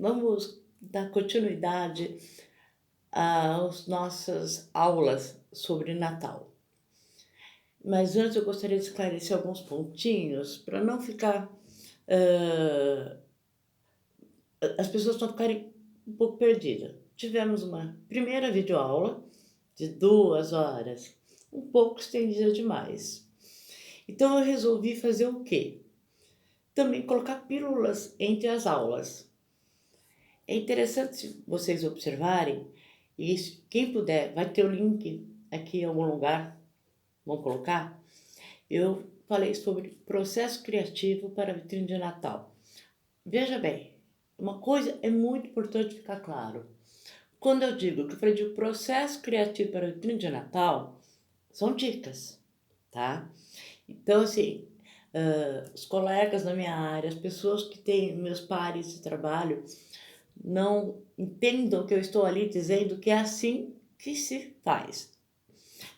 Vamos dar continuidade às nossas aulas sobre Natal. Mas antes eu gostaria de esclarecer alguns pontinhos para não ficar, hã, as pessoas não ficarem um pouco perdidas. Tivemos uma primeira videoaula de 2 horas, um pouco estendida demais. Então eu resolvi fazer o quê? Também colocar pílulas entre as aulas. É interessante vocês observarem, e quem puder, vai ter o link aqui em algum lugar, vamos colocar. Eu falei sobre processo criativo para a vitrine de Natal. Veja bem, uma coisa é muito importante ficar claro. Quando eu digo que eu falei de processo criativo para a vitrine de Natal, são dicas, tá? Então, assim, os colegas da minha área, as pessoas que têm, meus pares de trabalho, não entendam que eu estou ali dizendo que é assim que se faz.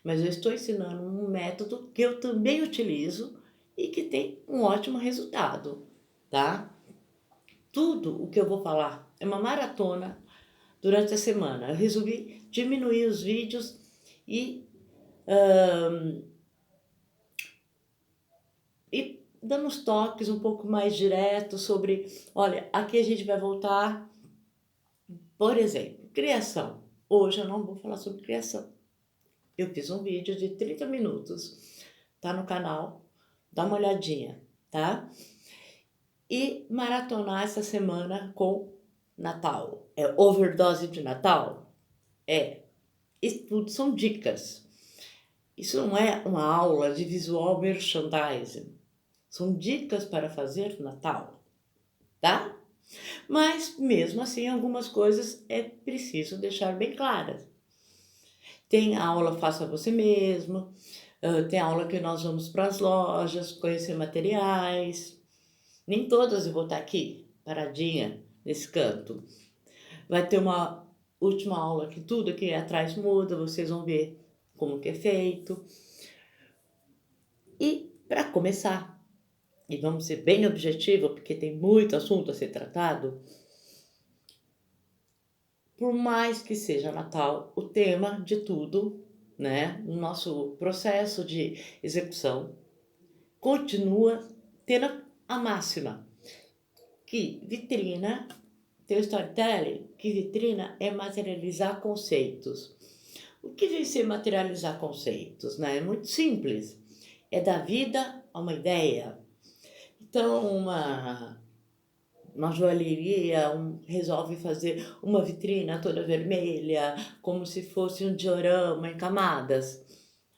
Mas eu estou ensinando um método que eu também utilizo e que tem um ótimo resultado, tá? Tudo o que eu vou falar é uma maratona durante a semana. Eu resolvi diminuir os vídeos e, dando uns toques um pouco mais diretos sobre, olha, aqui a gente vai voltar, por exemplo, criação. Hoje eu não vou falar sobre criação. Eu fiz um vídeo de 30 minutos, tá no canal, dá uma olhadinha, tá? E maratonar essa semana com Natal. É overdose de Natal? É. Isso tudo são dicas. Isso não é uma aula de visual merchandising. São dicas para fazer Natal, tá? Mas, mesmo assim, algumas coisas é preciso deixar bem claras. Tem aula Faça Você Mesmo, tem aula que nós vamos para as lojas, conhecer materiais. Nem todas eu vou estar aqui, paradinha, nesse canto. Vai ter uma última aula que tudo aqui atrás muda, vocês vão ver como que é feito. E para começar, e vamos ser bem objetivo, porque tem muito assunto a ser tratado, por mais que seja Natal, o tema de tudo, né, no nosso processo de execução, continua tendo a máxima, que vitrina, tem o storytelling, que vitrina é materializar conceitos. O que vem ser materializar conceitos, né? É muito simples. É dar vida a uma ideia. Então, uma joalheria resolve fazer uma vitrina toda vermelha, como se fosse um diorama em camadas.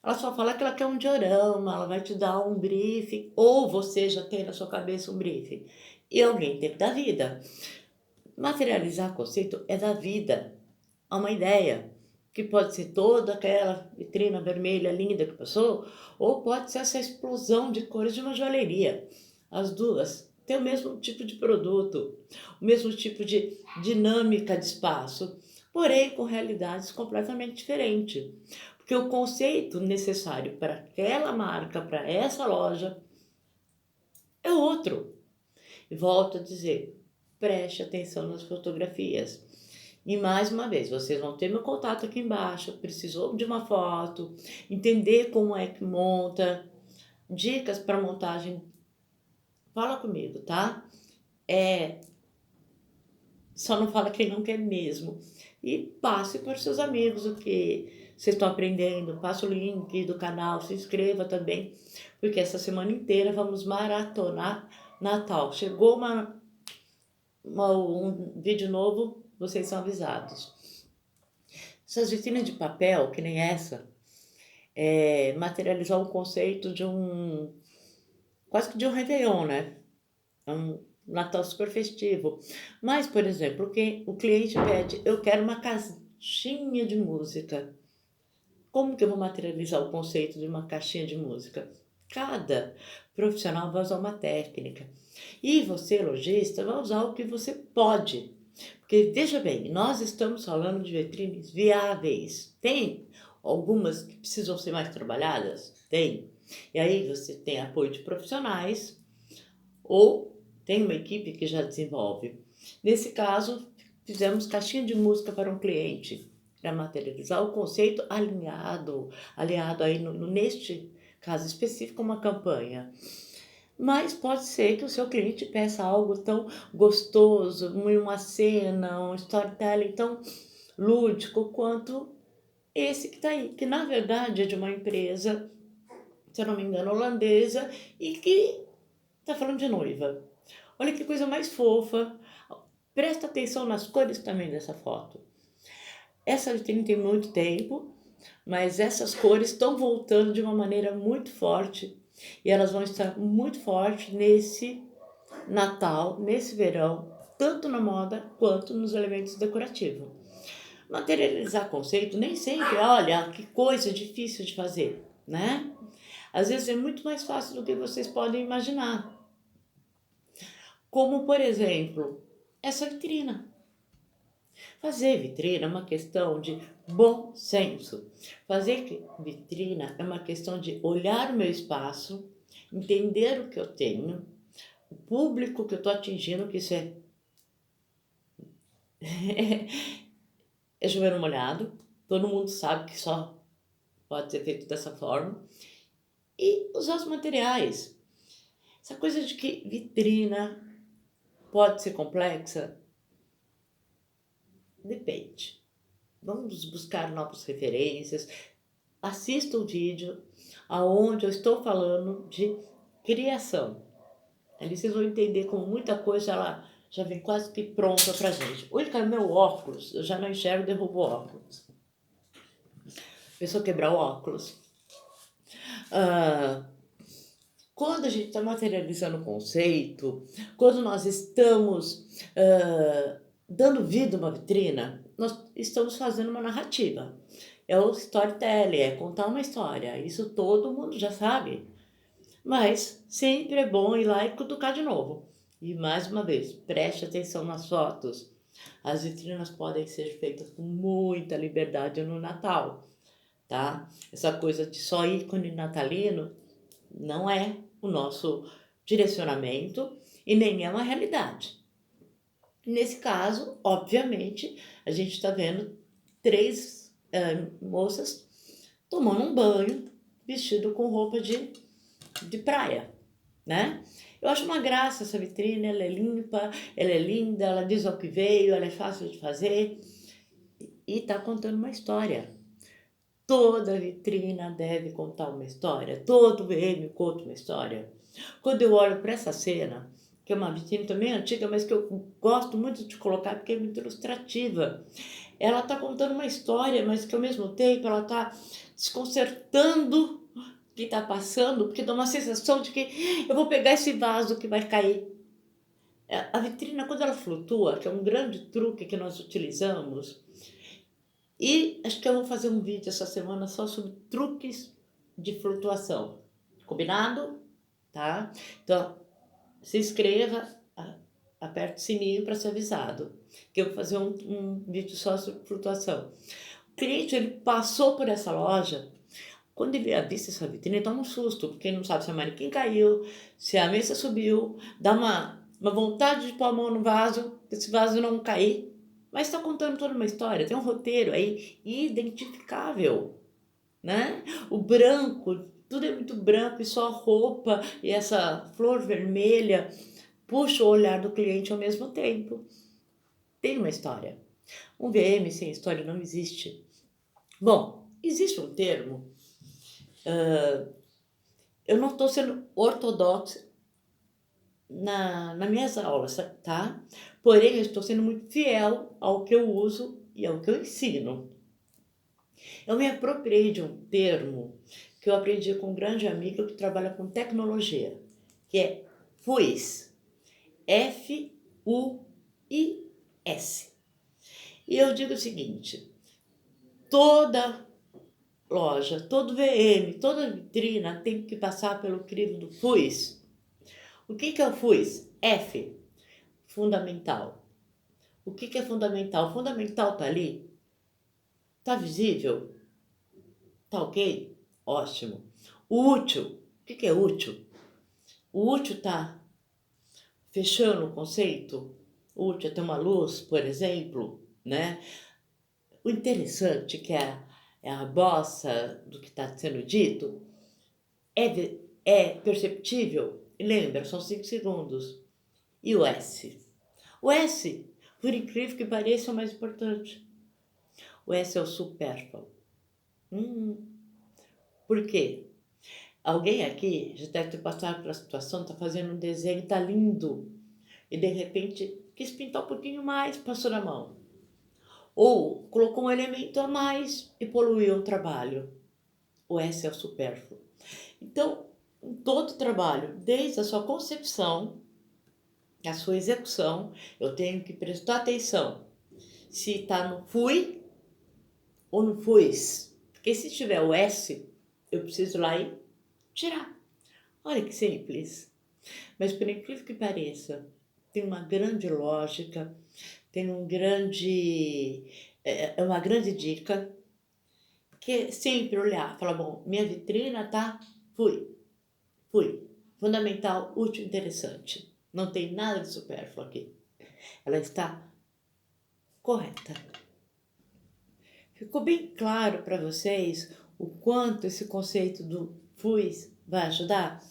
Ela só fala que ela quer um diorama, ela vai te dar um briefing, ou você já tem na sua cabeça um briefing. E alguém tem que dar vida. Materializar conceito é dar vida a uma ideia, que pode ser toda aquela vitrina vermelha linda que passou, ou pode ser essa explosão de cores de uma joalheria. As duas têm o mesmo tipo de produto, o mesmo tipo de dinâmica de espaço, porém com realidades completamente diferentes. Porque o conceito necessário para aquela marca, para essa loja, é outro. E volto a dizer, preste atenção nas fotografias. E mais uma vez, vocês vão ter meu contato aqui embaixo. Precisou de uma foto, entender como é que monta, dicas para montagem. Fala comigo, tá? Só não fala quem não quer mesmo. E passe para os seus amigos o que vocês estão aprendendo. Passa o link do canal, se inscreva também, porque essa semana inteira vamos maratonar Natal. Chegou um vídeo novo, vocês são avisados. Essas vitrines de papel, que nem essa, materializar o conceito de quase que de um Réveillon, né? É um Natal super festivo. Mas, por exemplo, o cliente pede, eu quero uma caixinha de música. Como que eu vou materializar o conceito de uma caixinha de música? Cada profissional vai usar uma técnica. E você, lojista, vai usar o que você pode. Porque, veja bem, nós estamos falando de vitrines viáveis. Tem algumas que precisam ser mais trabalhadas? Tem. E aí você tem apoio de profissionais ou tem uma equipe que já desenvolve. Nesse caso, fizemos caixinha de música para um cliente, para materializar o conceito alinhado aí neste caso específico, uma campanha. Mas pode ser que o seu cliente peça algo tão gostoso, uma cena, um storytelling tão lúdico quanto esse que está aí, que na verdade é de uma empresa, se eu não me engano, holandesa, e que está falando de noiva. Olha que coisa mais fofa. Presta atenção nas cores também dessa foto. Essa vitrine tem muito tempo, mas essas cores estão voltando de uma maneira muito forte e elas vão estar muito fortes nesse Natal, nesse verão, tanto na moda quanto nos elementos decorativos. Materializar conceito nem sempre, olha, que coisa difícil de fazer, né? Às vezes é muito mais fácil do que vocês podem imaginar. Como, por exemplo, essa vitrina. Fazer vitrina é uma questão de bom senso. Fazer vitrina é uma questão de olhar o meu espaço, entender o que eu tenho, o público que eu estou atingindo, que isso é chover no molhado. Todo mundo sabe que só pode ser feito dessa forma. E usar os materiais. Essa coisa de que vitrina pode ser complexa, depende. Vamos buscar novas referências. Assista o vídeo aonde eu estou falando de criação. Ali vocês vão entender como muita coisa ela já vem quase que pronta pra gente. Oi, cara, meu óculos, eu já não enxergo, derrubo o óculos. Pensou quebrar o óculos. Quando a gente está materializando o conceito, quando nós estamos dando vida a uma vitrina, nós estamos fazendo uma narrativa. É o storytelling, é contar uma história. Isso todo mundo já sabe. Mas sempre é bom ir lá e cutucar de novo. E mais uma vez, preste atenção nas fotos. As vitrinas podem ser feitas com muita liberdade no Natal, tá? Essa coisa de só ícone natalino não é o nosso direcionamento e nem é uma realidade. Nesse caso, obviamente, a gente está vendo três moças tomando um banho, vestido com roupa de praia, né? Eu acho uma graça essa vitrine, ela é limpa, ela é linda, ela diz ao que veio, ela é fácil de fazer e está contando uma história. Toda vitrina deve contar uma história, todo VM conta uma história. Quando eu olho para essa cena, que é uma vitrine também antiga, mas que eu gosto muito de colocar porque é muito ilustrativa, ela está contando uma história, mas que ao mesmo tempo ela está desconcertando o que está passando, porque dá uma sensação de que eu vou pegar esse vaso que vai cair. A vitrina, quando ela flutua, que é um grande truque que nós utilizamos, e acho que eu vou fazer um vídeo essa semana só sobre truques de flutuação. Combinado? Tá? Então, se inscreva, aperte o sininho para ser avisado, que eu vou fazer um vídeo só sobre flutuação. O cliente, ele passou por essa loja, quando ele avista essa vitrine, ele toma um susto, porque ele não sabe se a manequim caiu, se a mesa subiu, dá uma vontade de pôr a mão no vaso, esse vaso não cair, mas está contando toda uma história, tem um roteiro aí identificável, né? O branco, tudo é muito branco e só a roupa e essa flor vermelha puxa o olhar do cliente ao mesmo tempo. Tem uma história. Um VM sem história não existe. Bom, existe um termo, eu não estou sendo ortodoxa nas minhas aulas, tá? Porém, eu estou sendo muito fiel ao que eu uso e ao que eu ensino. Eu me apropriei de um termo que eu aprendi com um grande amigo que trabalha com tecnologia, que é FUIS. F-U-I-S. E eu digo o seguinte, toda loja, todo VM, toda vitrina tem que passar pelo crivo do FUIS. O que é o FUIS? F, fundamental. O que é fundamental? O fundamental está ali? Está visível? Está ok? Ótimo. O útil. O que é útil? O útil está fechando o conceito? útil, ter uma luz, por exemplo, né? O interessante que é a bossa do que está sendo dito é perceptível. Lembra, são 5 segundos. E o S? O S, por incrível que pareça, é o mais importante. O S é o supérfluo. Por quê? Alguém aqui já deve ter passado pela situação, está fazendo um desenho, está lindo, e de repente quis pintar um pouquinho mais, passou na mão. Ou colocou um elemento a mais e poluiu o trabalho. O S é o supérfluo. Então, em todo o trabalho, desde a sua concepção, a sua execução, eu tenho que prestar atenção se está no fui ou no fuis. Porque se tiver o S, eu preciso ir lá e tirar. Olha que simples. Mas por incrível que pareça, tem uma grande lógica, tem uma grande dica, que é sempre olhar, falar, bom, minha vitrina tá, fui. Fundamental, útil, interessante. Não tem nada de supérfluo aqui. Ela está correta. Ficou bem claro para vocês o quanto esse conceito do fui vai ajudar?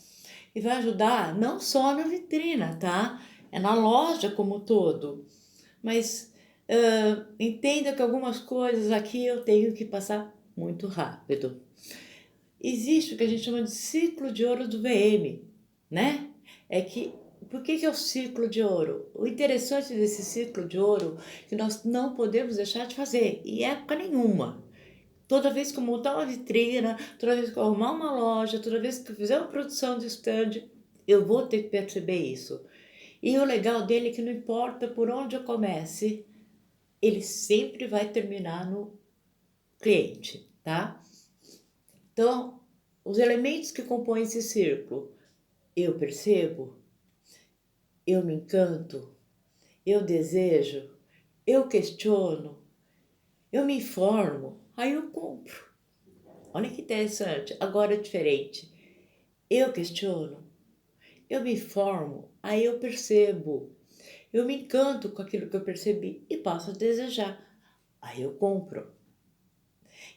E vai ajudar não só na vitrina, tá? É na loja como um todo. Mas entenda que algumas coisas aqui eu tenho que passar muito rápido. Existe o que a gente chama de ciclo de ouro do VM, né? Por que é o ciclo de ouro? O interessante desse ciclo de ouro é que nós não podemos deixar de fazer, em época nenhuma. Toda vez que eu montar uma vitrina, toda vez que eu arrumar uma loja, toda vez que eu fizer uma produção de stand, eu vou ter que perceber isso. E o legal dele é que não importa por onde eu comece, ele sempre vai terminar no cliente, tá? Então, os elementos que compõem esse círculo, eu percebo, eu me encanto, eu desejo, eu questiono, eu me informo, aí eu compro. Olha que interessante, agora é diferente. Eu questiono, eu me informo, aí eu percebo, eu me encanto com aquilo que eu percebi e passo a desejar, aí eu compro.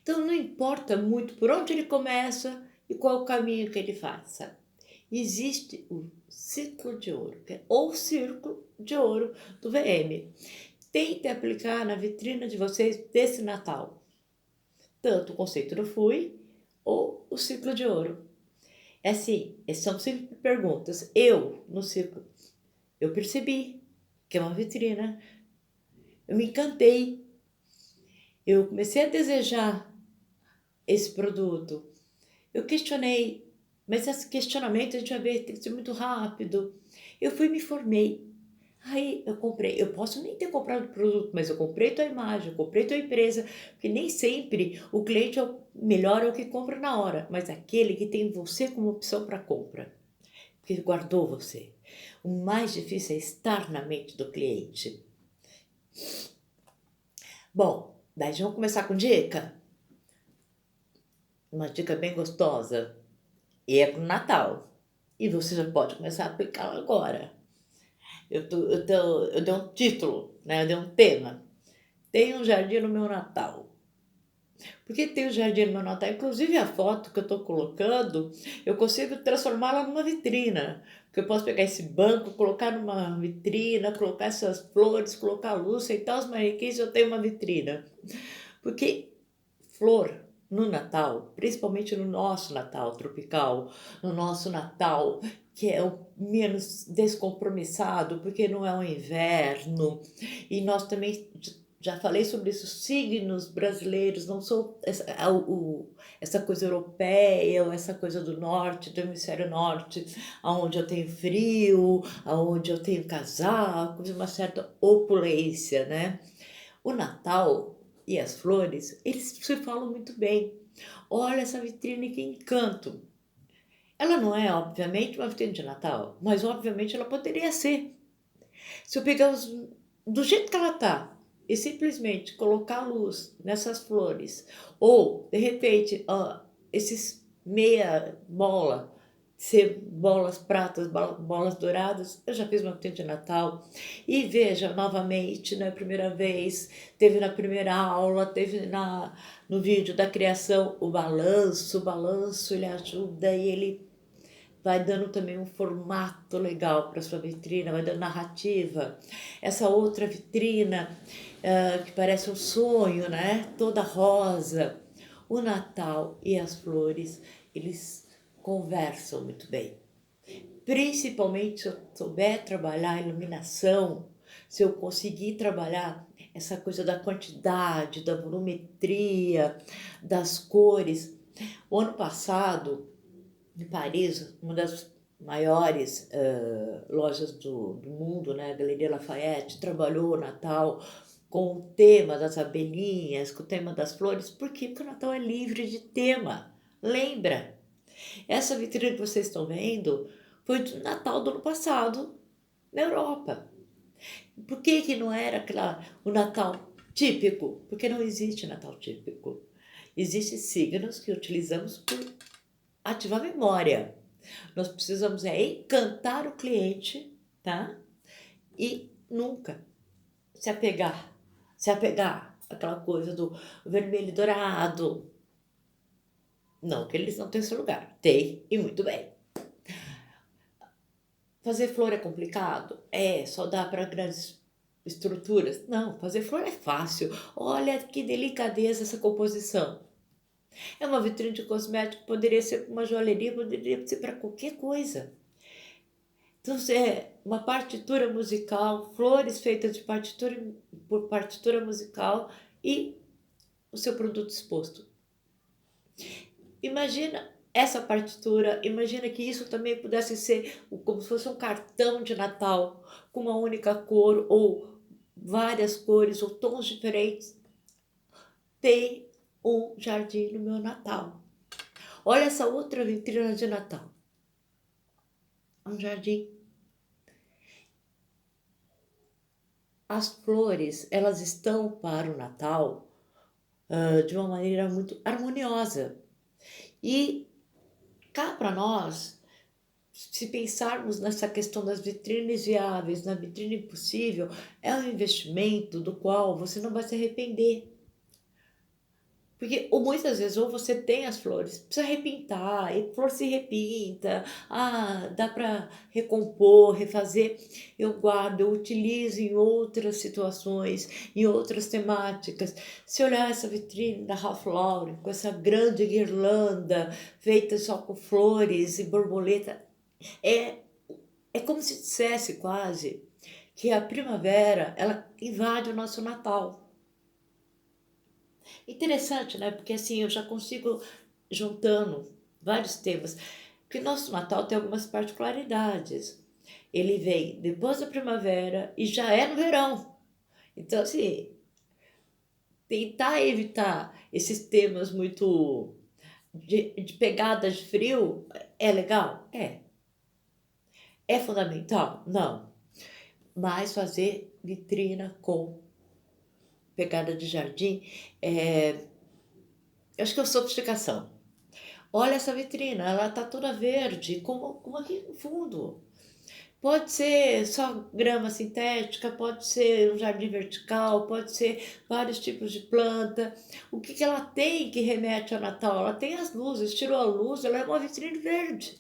Então não importa muito por onde ele começa e qual o caminho que ele faça. Existe o ciclo de ouro, ou círculo de ouro do VM. Tente aplicar na vitrina de vocês desse Natal, tanto o conceito do fui ou o ciclo de ouro. É assim, são sempre perguntas. No ciclo, eu percebi que é uma vitrina, eu me encantei, eu comecei a desejar esse produto. Eu questionei, mas esse questionamento a gente vai ver, tem que ser muito rápido. Eu fui e me formei. Aí eu comprei. Eu posso nem ter comprado o produto, mas eu comprei tua imagem, eu comprei tua empresa, porque nem sempre o cliente é o melhor, é o que compra na hora, mas aquele que tem você como opção para compra, porque guardou você. O mais difícil é estar na mente do cliente. Bom, daí já vamos começar com dica? Uma dica bem gostosa. E é para o Natal. E você já pode começar a aplicá-la agora. Eu dei um título, né? Eu dei um tema. Tem um jardim no meu Natal. Por que tem um jardim no meu Natal? Inclusive a foto que eu estou colocando, eu consigo transformá-la numa vitrina. Porque eu posso pegar esse banco, colocar numa vitrina, colocar essas flores, colocar luz, sentar os manequins e eu tenho uma vitrina. Porque flor no Natal, principalmente no nosso Natal tropical, no nosso Natal que é o menos descompromissado, porque não é um inverno, e nós também já falei sobre isso, signos brasileiros não são essa coisa europeia ou essa coisa do norte, do hemisfério norte, onde eu tenho frio, onde eu tenho casacos, uma certa opulência, né? O Natal e as flores, eles se falam muito bem. Olha essa vitrine, que encanto! Ela não é, obviamente, uma vitrine de Natal, mas obviamente ela poderia ser. Se eu pegar do jeito que ela está e simplesmente colocar luz nessas flores, ou de repente, esses meia bola ser bolas pratas, bolas douradas. Eu já fiz uma vitrine de Natal e veja, novamente, na primeira vez, teve na primeira aula, teve no vídeo da criação o balanço ele ajuda e ele vai dando também um formato legal para sua vitrina, vai dando narrativa. Essa outra vitrina, que parece um sonho, né? Toda rosa. O Natal e as flores, eles conversam muito bem. Principalmente se eu souber trabalhar a iluminação, se eu conseguir trabalhar essa coisa da quantidade, da volumetria, das cores. O ano passado, em Paris, uma das maiores lojas do mundo, né, a Galeria Lafayette, trabalhou o Natal com o tema das abelhinhas, com o tema das flores. Por quê? Porque o Natal é livre de tema. Lembra? Essa vitrine que vocês estão vendo foi do Natal do ano passado na Europa. Por que que não era o Natal típico? Porque não existe Natal típico. Existem signos que utilizamos por ativar a memória. Nós precisamos encantar o cliente, tá? E nunca se apegar àquela coisa do vermelho e dourado. Não que eles não tenham seu lugar. Tem, e muito bem. Fazer flor é complicado? É, só dá para grandes estruturas? Não, fazer flor é fácil. Olha que delicadeza essa composição. É uma vitrine de cosmético, poderia ser uma joalheria, poderia ser para qualquer coisa. Então, é uma partitura musical, flores feitas por partitura musical e o seu produto exposto. Imagina essa partitura, imagina que isso também pudesse ser como se fosse um cartão de Natal, com uma única cor ou várias cores ou tons diferentes. Tem um jardim no meu Natal. Olha essa outra vitrine de Natal. Um jardim. As flores, elas estão para o Natal de uma maneira muito harmoniosa. E cá para nós, se pensarmos nessa questão das vitrines viáveis, na vitrine possível, é um investimento do qual você não vai se arrepender. Porque ou muitas vezes ou você tem as flores, precisa repintar, e flor se repinta, dá para recompor, refazer. Eu guardo, eu utilizo em outras situações, em outras temáticas. Se olhar essa vitrine da Ralph Lauren, com essa grande guirlanda feita só com flores e borboleta, é, é como se dissesse quase que a primavera, ela invade o nosso Natal. Interessante, né? Porque assim eu já consigo juntando vários temas. Porque nosso Natal tem algumas particularidades. Ele vem depois da primavera e já é no verão. Então, assim, tentar evitar esses temas muito de pegada de frio é legal? É. É fundamental? Não. Mas fazer vitrina com pegada de jardim, eu acho que é sofisticação. Olha essa vitrina, ela tá toda verde, como aqui no fundo. Pode ser só grama sintética, pode ser um jardim vertical, pode ser vários tipos de planta. O que que ela tem que remete ao Natal? Ela tem as luzes, tirou a luz, ela é uma vitrine verde.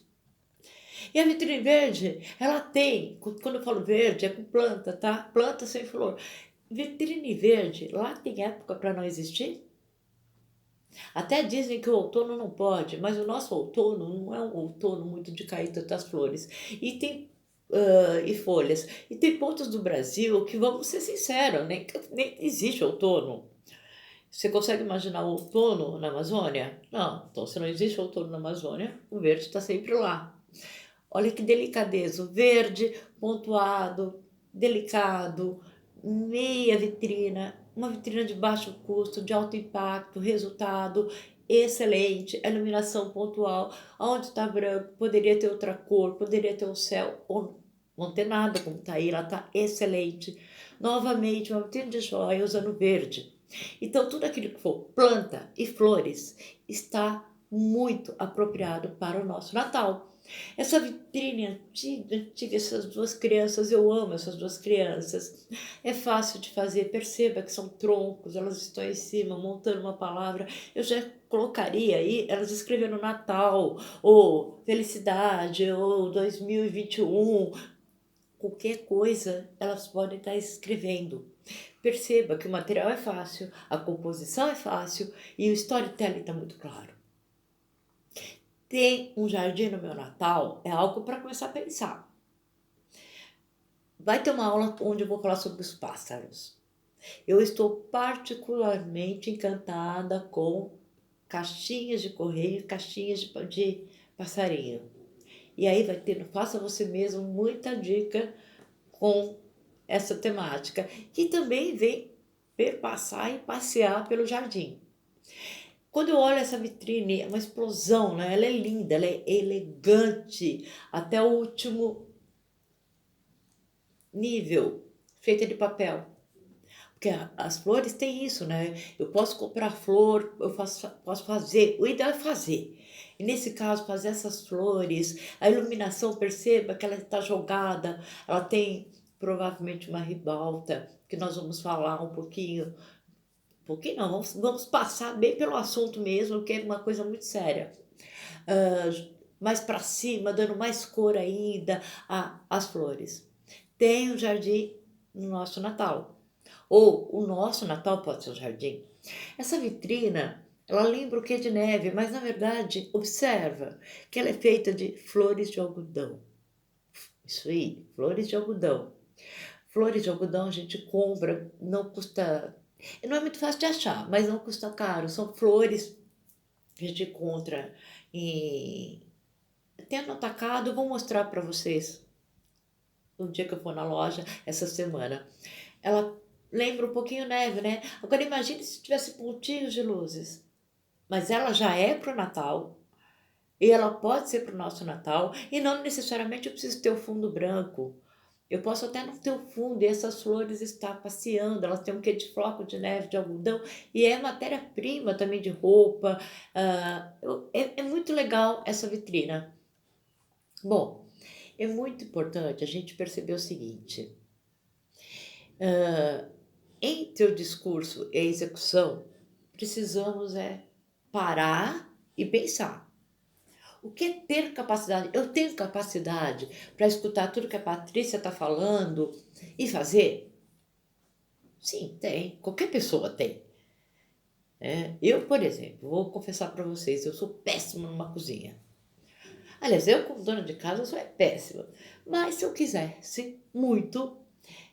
E a vitrine verde, ela tem, quando eu falo verde, é com planta, tá? Planta sem flor. Vitrine verde, lá tem época para não existir? Até dizem que o outono não pode, mas o nosso outono não é um outono muito de cair tantas flores. E tem e folhas. E tem pontos do Brasil que, vamos ser sinceros, nem existe outono. Você consegue imaginar o outono na Amazônia? Não. Então, se não existe outono na Amazônia, o verde está sempre lá. Olha que delicadeza, o verde pontuado, delicado, meia vitrina, uma vitrina de baixo custo, de alto impacto, resultado excelente, a iluminação pontual, onde está branco, poderia ter outra cor, poderia ter o céu, ou não ter nada como está aí, ela está excelente. Novamente, uma vitrine de joia usando verde. Então, tudo aquilo que for planta e flores está muito apropriado para o nosso Natal. Essa vitrine antiga, antiga, essas duas crianças, eu amo essas duas crianças. É fácil de fazer, perceba que são troncos, elas estão em cima, montando uma palavra. Eu já colocaria aí, elas escrevendo Natal, ou Felicidade, ou 2021, qualquer coisa elas podem estar escrevendo. Perceba que o material é fácil, a composição é fácil e o storytelling está muito claro. Ter um jardim no meu Natal é algo para começar a pensar. Vai ter uma aula onde eu vou falar sobre os pássaros. Eu estou particularmente encantada com caixinhas de correio, caixinhas de passarinho. E aí vai ter no Faça Você Mesmo muita dica com essa temática, que também vem perpassar e passear pelo jardim. Quando eu olho essa vitrine, é uma explosão, né? Ela é linda, ela é elegante, até o último nível, feita de papel. Porque as flores têm isso, né? Eu posso comprar flor, posso fazer, o ideal é fazer. E nesse caso, fazer essas flores, a iluminação, perceba que ela está jogada, ela tem provavelmente uma ribalta, que nós vamos falar um pouquinho não, vamos passar bem pelo assunto mesmo, que é uma coisa muito séria. Mais para cima, dando mais cor ainda às flores. Tem o jardim no nosso Natal. Ou o nosso Natal pode ser o jardim. Essa vitrina, ela lembra o que de neve, mas na verdade, observa que ela é feita de flores de algodão. Isso aí, flores de algodão. Flores de algodão a gente compra, não custa. Não é muito fácil de achar, mas não custa caro. São flores que a gente encontra em. Tem no atacado, eu vou mostrar para vocês no dia que eu for na loja essa semana. Ela lembra um pouquinho neve, né? Agora imagine se tivesse pontinhos de luzes. Mas ela já é para o Natal. E ela pode ser para o nosso Natal. E não necessariamente eu preciso ter o fundo branco. Eu posso até não ter o fundo e essas flores estar passeando. Elas têm um quê de floco de neve, de algodão. E é matéria-prima também de roupa. É muito legal essa vitrina. Bom, é muito importante a gente perceber o seguinte. Entre o discurso e a execução, precisamos parar e pensar. O que é ter capacidade? Eu tenho capacidade para escutar tudo que a Patrícia está falando e fazer? Sim, tem. Qualquer pessoa tem. Eu, por exemplo, vou confessar para vocês, eu sou péssima numa cozinha. Aliás, eu como dona de casa sou péssima. Mas se eu quisesse muito,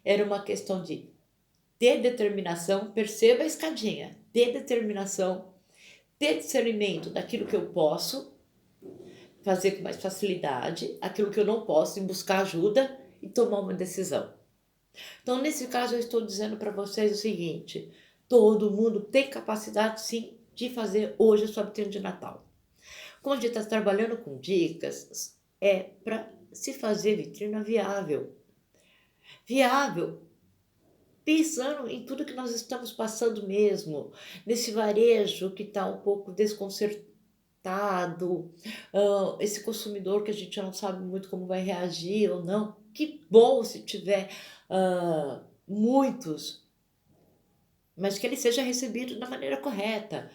era uma questão de ter determinação, perceba a escadinha, ter determinação, ter discernimento daquilo que eu posso fazer com mais facilidade, aquilo que eu não posso, em buscar ajuda e tomar uma decisão. Então, nesse caso, eu estou dizendo para vocês o seguinte: todo mundo tem capacidade, sim, de fazer hoje a sua vitrine de Natal. Como a gente está trabalhando com dicas, é para se fazer vitrina viável. Viável pensando em tudo que nós estamos passando mesmo, nesse varejo que está um pouco desconcertado, esse consumidor que a gente não sabe muito como vai reagir ou não. Que bom se tiver muitos, mas que ele seja recebido da maneira correta.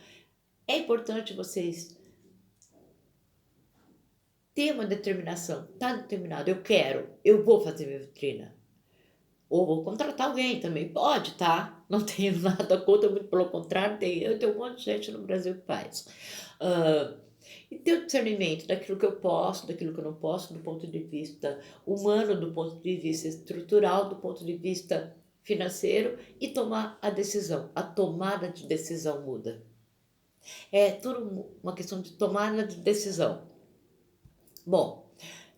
É importante vocês ter uma determinação, tá determinado, eu quero, eu vou fazer minha vitrina. Ou vou contratar alguém também, pode, tá? Não tenho nada contra, muito pelo contrário, eu tenho um monte de gente no Brasil que faz. E ter o discernimento daquilo que eu posso, daquilo que eu não posso, do ponto de vista humano, do ponto de vista estrutural, do ponto de vista financeiro, e tomar a decisão. A tomada de decisão muda. É tudo uma questão de tomada de decisão. Bom,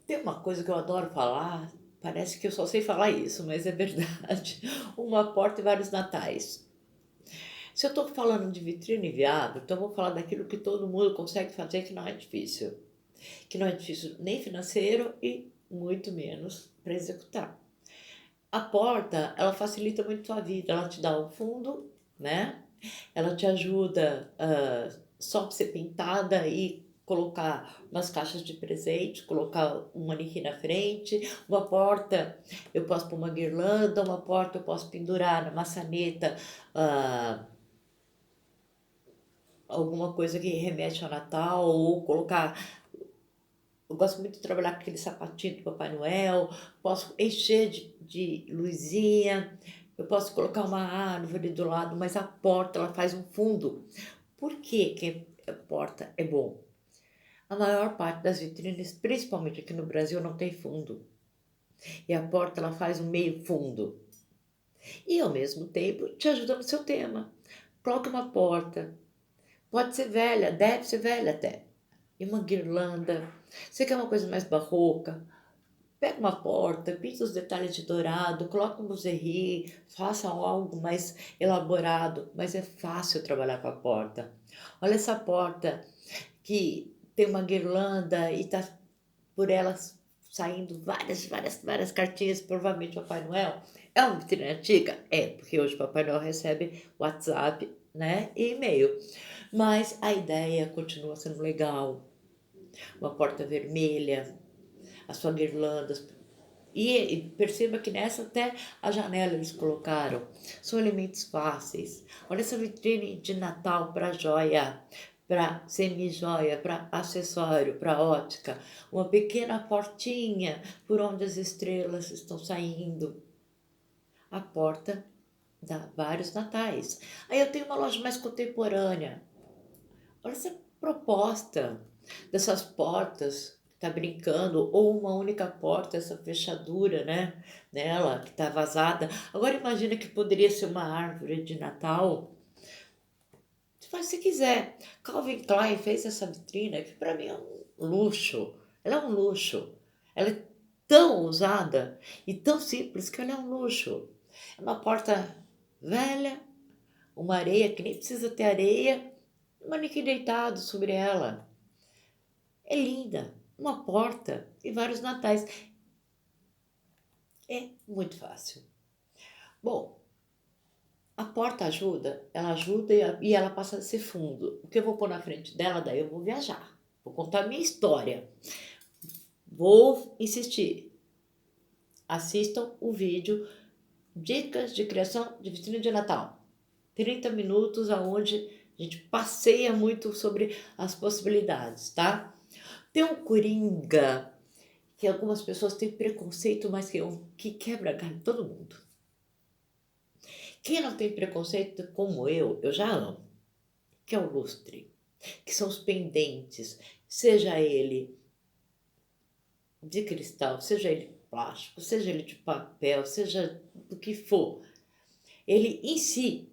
tem uma coisa que eu adoro falar, parece que eu só sei falar isso, mas é verdade. Uma porta e vários natais. Se eu estou falando de vitrine viável, então eu vou falar daquilo que todo mundo consegue fazer, que não é difícil. Que não é difícil nem financeiro e muito menos para executar. A porta, ela facilita muito a tua vida, ela te dá um fundo, né? Ela te ajuda só para ser pintada e colocar umas caixas de presente, colocar um manequim na frente, uma porta eu posso pôr uma guirlanda, uma porta eu posso pendurar na maçaneta, ah, alguma coisa que remete ao Natal, ou colocar. Eu gosto muito de trabalhar com aquele sapatinho do Papai Noel, posso encher de luzinha, eu posso colocar uma árvore do lado, mas a porta ela faz um fundo. Por que a porta é bom? A maior parte das vitrines, principalmente aqui no Brasil, não tem fundo. E a porta ela faz um meio fundo. E ao mesmo tempo te ajuda no seu tema. Coloque uma porta. Pode ser velha, deve ser velha até. E uma guirlanda. Você quer uma coisa mais barroca? Pega uma porta, pinta os detalhes de dourado, coloca um buzerie, faça algo mais elaborado, mas é fácil trabalhar com a porta. Olha essa porta que tem uma guirlanda e tá por ela saindo várias cartinhas, provavelmente Papai Noel. É uma vitrine antiga? É, porque hoje Papai Noel recebe WhatsApp, né, e e-mail. Mas a ideia continua sendo legal. Uma porta vermelha, as suas guirlandas. E perceba que nessa até a janela eles colocaram. São elementos fáceis. Olha essa vitrine de Natal para joia, para semi-joia, para acessório, para ótica. Uma pequena portinha por onde as estrelas estão saindo. A porta dá vários natais. Aí eu tenho uma loja mais contemporânea. Olha essa proposta dessas portas, tá brincando, ou uma única porta, essa fechadura, né, nela, que tá vazada. Agora imagina que poderia ser uma árvore de Natal. Você faz se quiser. Calvin Klein fez essa vitrine, que para mim é um luxo. Ela é um luxo. Ela é tão usada e tão simples que ela é um luxo. É uma porta velha, uma areia que nem precisa ter areia, um manequim deitado sobre ela. É linda, uma porta e vários natais. É muito fácil. Bom, a porta ajuda, ela ajuda e ela passa a ser fundo. O que eu vou pôr na frente dela, daí eu vou viajar. Vou contar a minha história. Vou insistir. Assistam o vídeo Dicas de Criação de Vitrine de Natal. 30 minutos aonde a gente passeia muito sobre as possibilidades, tá? Tem um coringa que algumas pessoas têm preconceito, mas que quebra a cara de todo mundo. Quem não tem preconceito como eu já amo, que é o lustre, que são os pendentes, seja ele de cristal, seja ele de plástico, seja ele de papel, seja do que for. Ele em si,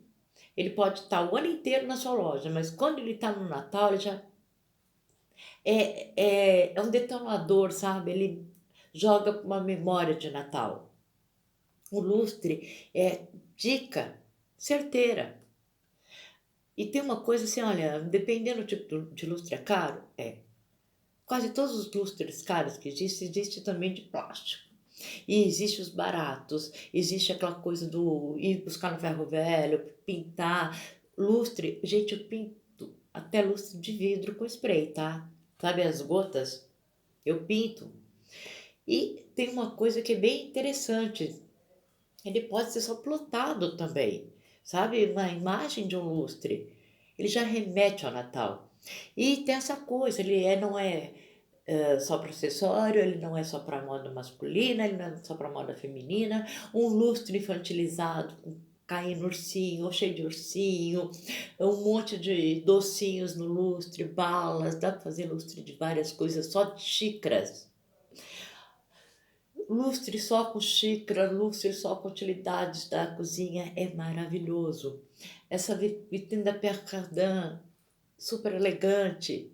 ele pode estar o ano inteiro na sua loja, mas quando ele está no Natal, ele já é um detonador, sabe? Ele joga uma memória de Natal. O lustre é dica certeira. E tem uma coisa assim, olha, dependendo do tipo de lustre é caro, é. Quase todos os lustres caros que existem, existe também de plástico. E existe os baratos, existe aquela coisa do ir buscar no ferro velho, pintar. Lustre, gente, eu pinto até lustre de vidro com spray, tá? Sabe as gotas? Eu pinto. E tem uma coisa que é bem interessante. Ele pode ser só plotado também, sabe? Uma imagem de um lustre. Ele já remete ao Natal. E tem essa coisa, não é só para acessório, ele não é só para moda masculina, ele não é só para moda feminina. Um lustre infantilizado, caindo ursinho, ou cheio de ursinho, um monte de docinhos no lustre, balas, dá para fazer lustre de várias coisas, só de xícaras. Lustre só com xícara, lustre só com utilidades da cozinha é maravilhoso. Essa vitrine da Pierre Cardin, super elegante.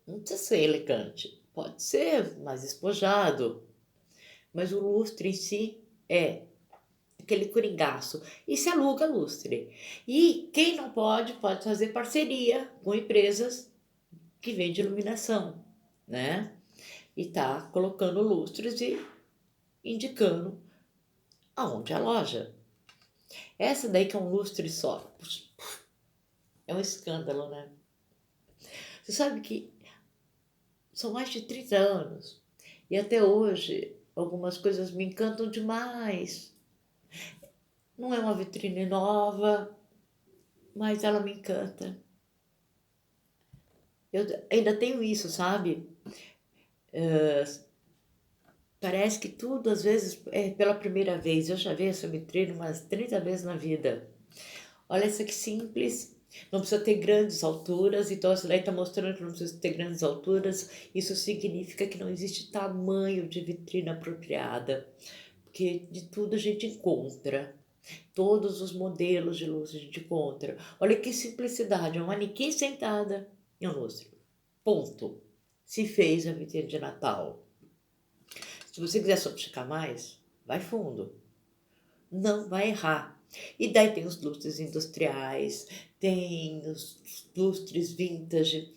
Não precisa ser elegante, pode ser mais espojado, mas o lustre em si é aquele coringaço. E se aluga lustre. E quem não pode, pode fazer parceria com empresas que vendem iluminação, né? E tá colocando lustres e indicando aonde é a loja. Essa daí que é um lustre só. É um escândalo, né? Você sabe que são mais de 30 anos. E até hoje, algumas coisas me encantam demais. Não é uma vitrine nova, mas ela me encanta. Eu ainda tenho isso, sabe? Parece que tudo, às vezes, é pela primeira vez. Eu já vi essa vitrine umas 30 vezes na vida. Olha essa que simples, não precisa ter grandes alturas, então essa daí está mostrando que não precisa ter grandes alturas. Isso significa que não existe tamanho de vitrine apropriada, porque de tudo a gente encontra. Todos os modelos de luz a gente encontra. Olha que simplicidade, é um manequim sentada em um lustre. Ponto. Se fez a vitrine de Natal. Se você quiser sofisticar mais, vai fundo. Não vai errar. E daí tem os lustres industriais, tem os lustres vintage,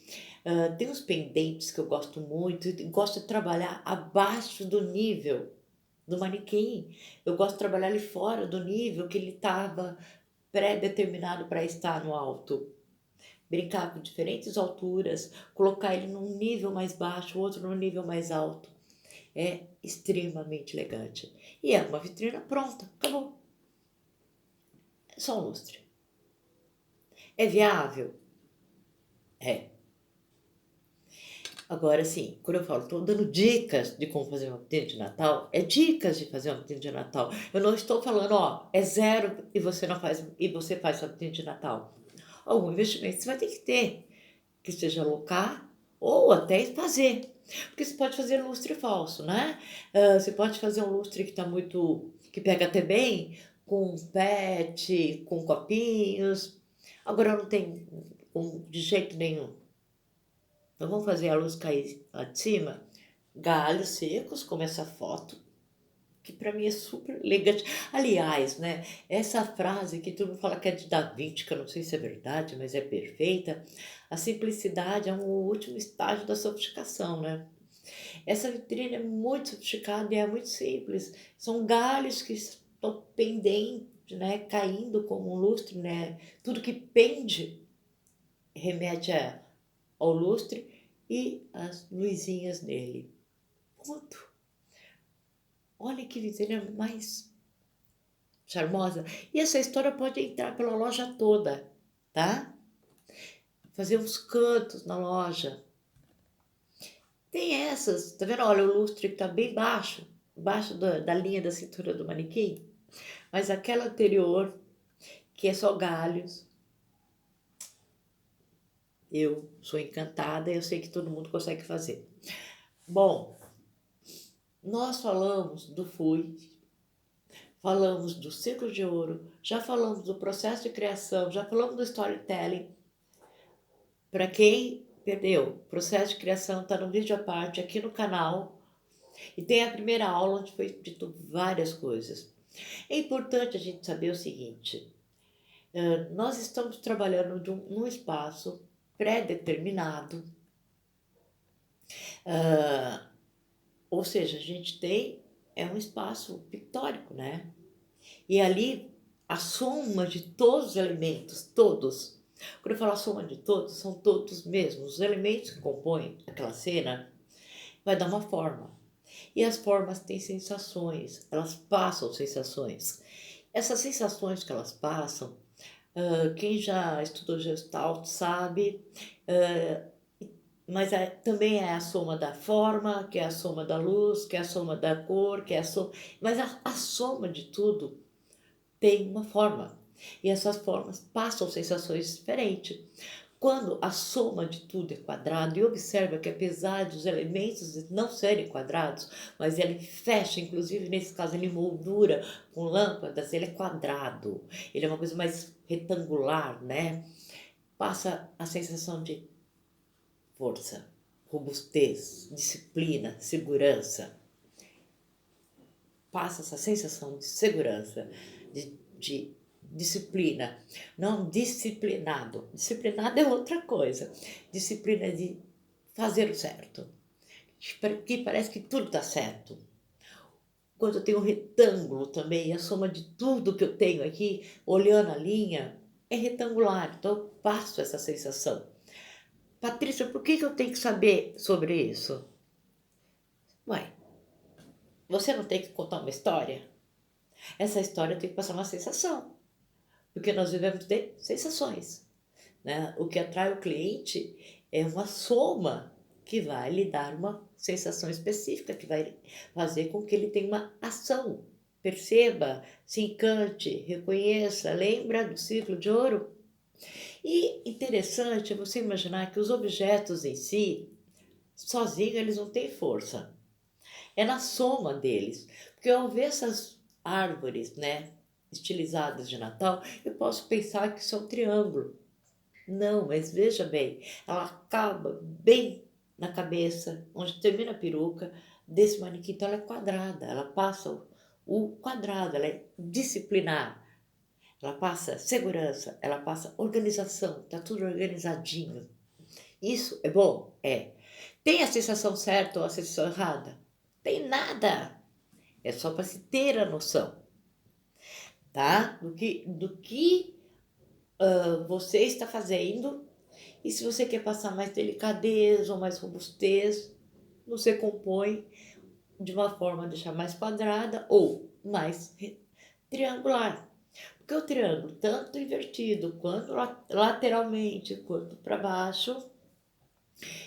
tem os pendentes que eu gosto muito, e gosto de trabalhar abaixo do nível do manequim. Eu gosto de trabalhar ele fora do nível que ele estava pré-determinado para estar no alto. Brincar com diferentes alturas, colocar ele num nível mais baixo, outro num nível mais alto. É extremamente elegante. E é uma vitrina pronta, acabou. É só um lustre. É viável? É. Agora, sim, quando eu falo, estou dando dicas de como fazer uma vitrine de Natal, é dicas de fazer uma vitrine de Natal. Eu não estou falando, ó, é zero e você não faz, e você faz sua vitrine de Natal. Algum investimento você vai ter que ter, que seja alocar ou até fazer. Porque você pode fazer lustre falso, né? Você pode fazer um lustre que está muito, que pega até bem, com pet, com copinhos. Agora não tem de jeito nenhum. Então vamos fazer a luz cair lá de cima, galhos secos, como essa foto, que para mim é super elegante. Aliás, né, essa frase que todo mundo fala que é de Da Vinci, que eu não sei se é verdade, mas é perfeita. A simplicidade é um último estágio da sofisticação, né? Essa vitrine é muito sofisticada e é muito simples. São galhos que estão pendentes, né, caindo como um lustre, né? Tudo que pende remete ao lustre e as luzinhas nele. Ponto. Olha que vitrine mais charmosa. E essa história pode entrar pela loja toda, tá? Fazer uns cantos na loja. Tem essas, tá vendo? Olha, o lustre que tá bem baixo, baixo da linha da cintura do manequim. Mas aquela anterior, que é só galhos, eu sou encantada e eu sei que todo mundo consegue fazer. Bom, nós falamos do FUI, falamos do ciclo de ouro, já falamos do processo de criação, já falamos do storytelling. Para quem perdeu, o processo de criação está no vídeo à parte aqui no canal e tem a primeira aula onde foi dito várias coisas. É importante a gente saber o seguinte, nós estamos trabalhando num espaço pré-determinado, ou seja, a gente tem um espaço pictórico, né? E ali a soma de todos os elementos, todos. Quando eu falo a soma de todos, são todos mesmos. Os elementos que compõem aquela cena vai dar uma forma. E as formas têm sensações, elas passam sensações. Essas sensações que elas passam, quem já estudou Gestalt sabe, mas também é a soma da forma, que é a soma da luz, que é a soma da cor, que é a soma. Mas a soma de tudo tem uma forma. E essas formas passam sensações diferentes. Quando a soma de tudo é quadrado, e observa que apesar dos elementos não serem quadrados, mas ele fecha, inclusive nesse caso ele moldura com lâmpadas, ele é quadrado. Ele é uma coisa mais retangular, né? Passa a sensação de força, robustez, disciplina, segurança. Passa essa sensação de segurança, de disciplina, não disciplinado. Disciplinado é outra coisa. Disciplina é de fazer o certo, que parece que tudo está certo. Quando eu tenho um retângulo também, a soma de tudo que eu tenho aqui, olhando a linha, é retangular, então eu passo essa sensação. Patrícia, por que eu tenho que saber sobre isso? Ué, você não tem que contar uma história? Essa história tem que passar uma sensação, porque nós vivemos de sensações, né? O que atrai o cliente é uma soma que vai lhe dar uma sensação específica, que vai fazer com que ele tenha uma ação. Perceba, se encante, reconheça, lembra do ciclo de ouro? E interessante é você imaginar que os objetos em si, sozinhos, eles não têm força. É na soma deles. Porque ao ver essas árvores, né, estilizadas de Natal, eu posso pensar que isso é um triângulo. Não, mas veja bem, ela acaba bem na cabeça, onde termina a peruca desse manequim. Então ela é quadrada, ela passa o quadrado, ela é disciplinar, ela passa segurança, ela passa organização, tá tudo organizadinho. Isso é bom? É. Tem a sensação certa ou a sensação errada? Tem nada. É só para se ter a noção, tá? Do que você está fazendo, e se você quer passar mais delicadeza ou mais robustez, você compõe de uma forma a deixar mais quadrada ou mais triangular. Porque o triângulo, tanto invertido quanto lateralmente, quanto para baixo,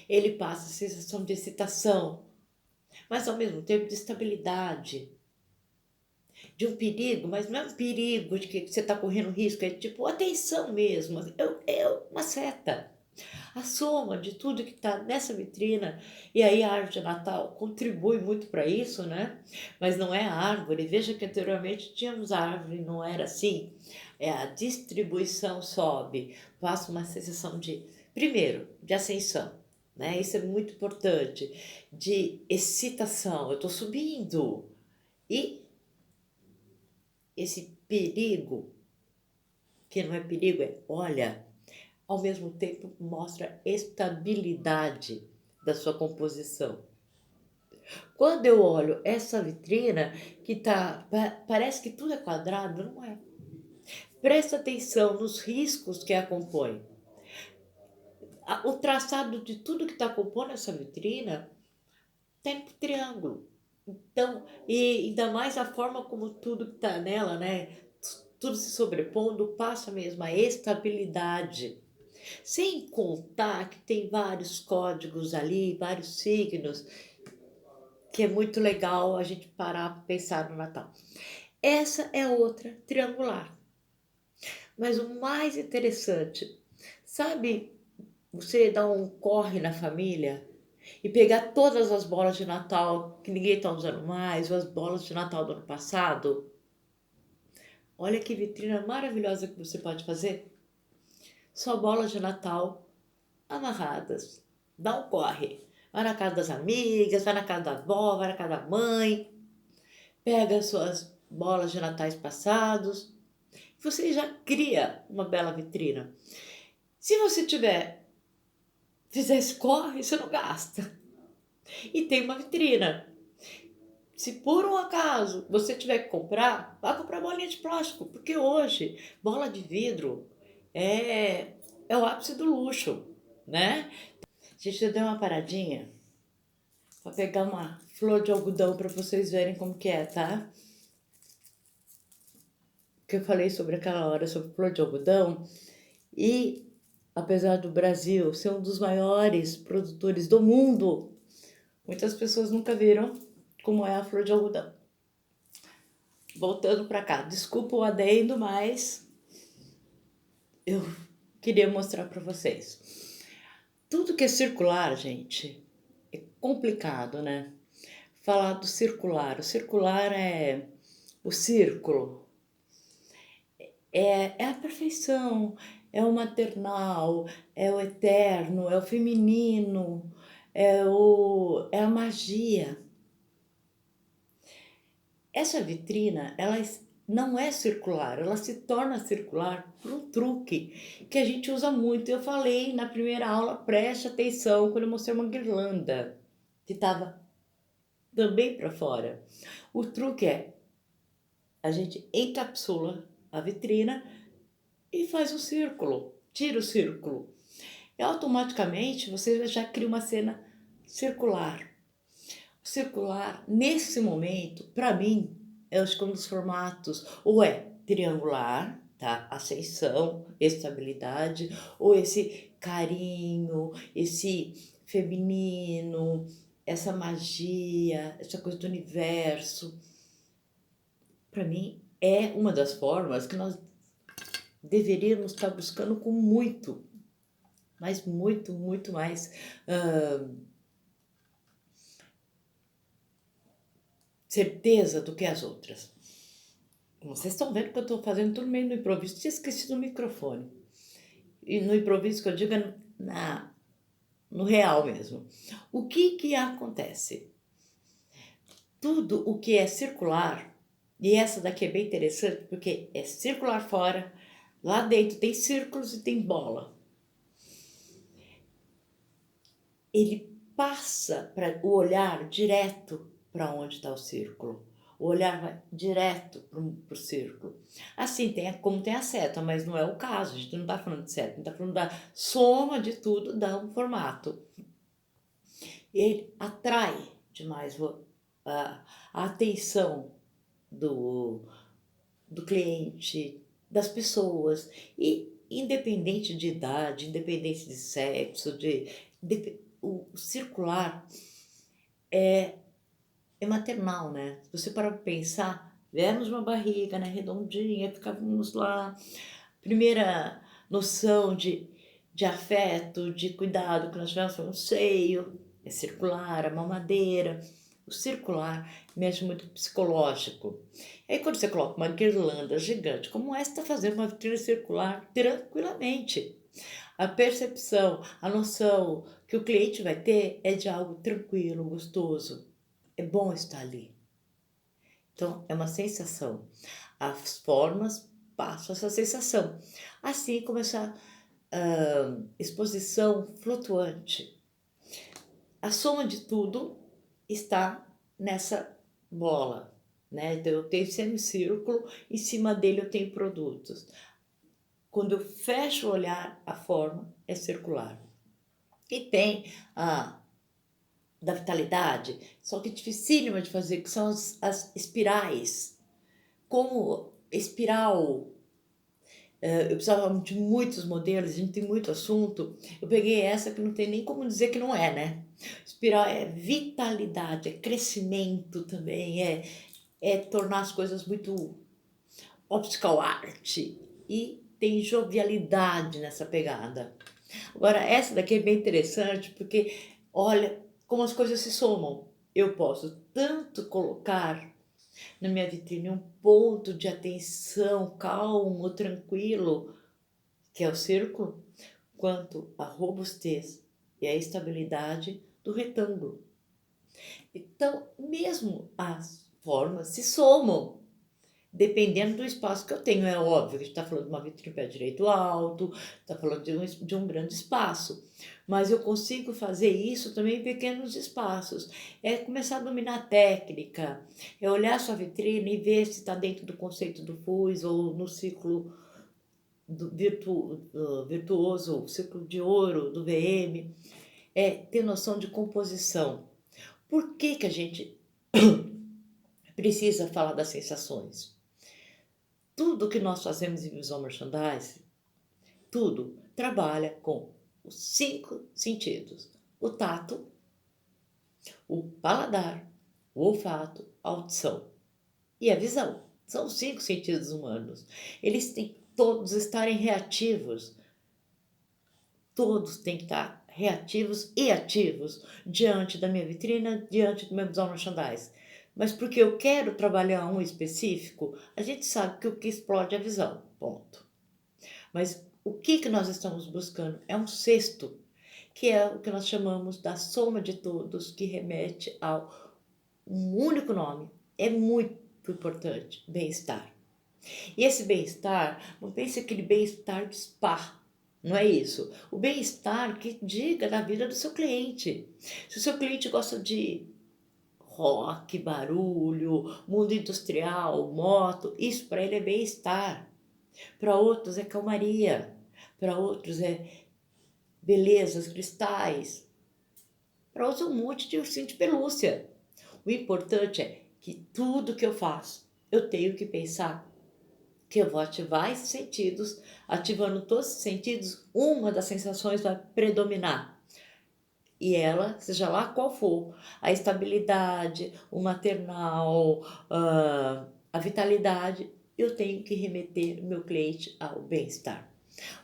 ele passa a sensação de excitação, mas ao mesmo tempo de estabilidade, de um perigo, mas não é um perigo de que você está correndo risco, é tipo atenção mesmo, é uma seta. A soma de tudo que está nessa vitrina, e aí a árvore de Natal contribui muito para isso, né? Mas não é a árvore, veja que anteriormente tínhamos árvore, não era assim. É a distribuição sobe, passa uma sensação de, primeiro, de ascensão, né? Isso é muito importante, de excitação, eu estou subindo. E esse perigo, que não é perigo, é olha, ao mesmo tempo mostra estabilidade da sua composição. Quando eu olho essa vitrina que tá, parece que tudo é quadrado, não é. Presta atenção nos riscos que a compõem. O traçado de tudo que está compondo essa vitrina tem triângulo. Então, e ainda mais a forma como tudo que está nela, né? Tudo se sobrepondo, passa mesmo a estabilidade. Sem contar que tem vários códigos ali, vários signos, que é muito legal a gente parar para pensar no Natal. Essa é outra triangular. Mas o mais interessante, sabe, você dar um corre na família e pegar todas as bolas de Natal que ninguém está usando mais, ou as bolas de Natal do ano passado? Olha que vitrina maravilhosa que você pode fazer. Só bolas de Natal amarradas. Dá um corre. Vai na casa das amigas, vai na casa da avó, vai na casa da mãe, pega as suas bolas de natais passados. Você já cria uma bela vitrina. Se você fizer esse corre, você não gasta. E tem uma vitrina. Se por um acaso você tiver que comprar, vá comprar bolinha de plástico, porque hoje bola de vidro é o ápice do luxo, né? A gente deu uma paradinha para pegar uma flor de algodão para vocês verem como que é, tá? Que eu falei sobre aquela hora sobre flor de algodão e apesar do Brasil ser um dos maiores produtores do mundo, muitas pessoas nunca viram como é a flor de algodão. Voltando para cá, desculpa o adendo, mas eu queria mostrar para vocês. Tudo que é circular, gente, é complicado, né? Falar do circular. O circular é o círculo, é a perfeição, é o maternal, é o eterno, é o feminino, é a magia. Essa vitrina, não é circular, ela se torna circular por um truque que a gente usa muito. Eu falei na primeira aula, preste atenção, quando eu mostrei uma guirlanda que estava também para fora. O truque é, a gente encapsula a vitrina e faz o círculo, tira o círculo. e automaticamente você já cria uma cena circular. O circular, nesse momento, para mim, é um dos formatos, ou é triangular, tá? Ascensão, estabilidade, ou esse carinho, esse feminino, essa magia, essa coisa do universo. Para mim, é uma das formas que nós deveríamos estar buscando com muito, mas muito, muito mais certeza do que as outras. Vocês estão vendo que eu estou fazendo tudo meio no improviso. Tinha esquecido o microfone. E no improviso que eu digo é no real mesmo. O que acontece? Tudo o que é circular, e essa daqui é bem interessante porque é circular fora, lá dentro tem círculos e tem bola. Ele passa para o olhar direto para onde está o círculo. O olhar vai direto para o círculo. Assim, como tem a seta, mas não é o caso. A gente não está falando de seta, a gente está falando da soma de tudo, dá um formato. Ele atrai demais a atenção do, do cliente, das pessoas. E independente de idade, independente de sexo, o circular é maternal, né? Se você parar para pensar, viemos uma barriga, né, redondinha, ficávamos lá. Primeira noção de afeto, de cuidado que nós tivemos foi um seio, é circular, a mamadeira. O circular mexe muito com o psicológico. Aí quando você coloca uma guirlanda gigante como essa, está fazendo uma vitrine circular tranquilamente. A percepção, a noção que o cliente vai ter é de algo tranquilo, gostoso. É bom estar ali. Então, é uma sensação. As formas passam essa sensação. Assim como essa exposição flutuante. A soma de tudo está nessa bola. Né? Então, eu tenho semicírculo, em cima dele eu tenho produtos. Quando eu fecho o olhar, a forma é circular. E tem da vitalidade, só que dificílima de fazer, que são as espirais. Como espiral, eu precisava de muitos modelos, a gente tem muito assunto, eu peguei essa que não tem nem como dizer que não é, né? Espiral é vitalidade, é crescimento também, é tornar as coisas muito optical art, e tem jovialidade nessa pegada. Agora, essa daqui é bem interessante porque, olha como as coisas se somam. Eu posso tanto colocar na minha vitrine um ponto de atenção calmo, tranquilo, que é o círculo, quanto a robustez e a estabilidade do retângulo. Então, mesmo as formas se somam, dependendo do espaço que eu tenho. É óbvio que a gente está falando de uma vitrine pé direito alto, está falando de um grande espaço, mas eu consigo fazer isso também em pequenos espaços. É começar a dominar a técnica, é olhar a sua vitrine e ver se está dentro do conceito do FUS ou no ciclo virtuoso, o ciclo de ouro do VM, é ter noção de composição. Por que a gente precisa falar das sensações? Tudo que nós fazemos em visual merchandising, tudo trabalha com os 5 sentidos: o tato, o paladar, o olfato, a audição e a visão. São os 5 sentidos humanos. Eles têm que todos estarem reativos. Todos têm que estar reativos e ativos diante da minha vitrine, diante do meu visual merchandising. Mas porque eu quero trabalhar um específico, a gente sabe que o que explode é a visão, ponto. Mas o que nós estamos buscando é um cesto, que é o que nós chamamos da soma de todos, que remete ao um único nome. É muito importante, bem-estar. E esse bem-estar, não pense aquele bem-estar de spa, não é isso. O bem-estar que diga da vida do seu cliente. Se o seu cliente gosta de rock, barulho, mundo industrial, moto, isso para ele é bem-estar. Para outros é calmaria, para outros é belezas, cristais, para usar um monte de ursinho de pelúcia. O importante é que tudo que eu faço, eu tenho que pensar que eu vou ativar esses sentidos, ativando todos esses sentidos, uma das sensações vai predominar. E ela, seja lá qual for, a estabilidade, o maternal, a vitalidade, eu tenho que remeter o meu cliente ao bem-estar.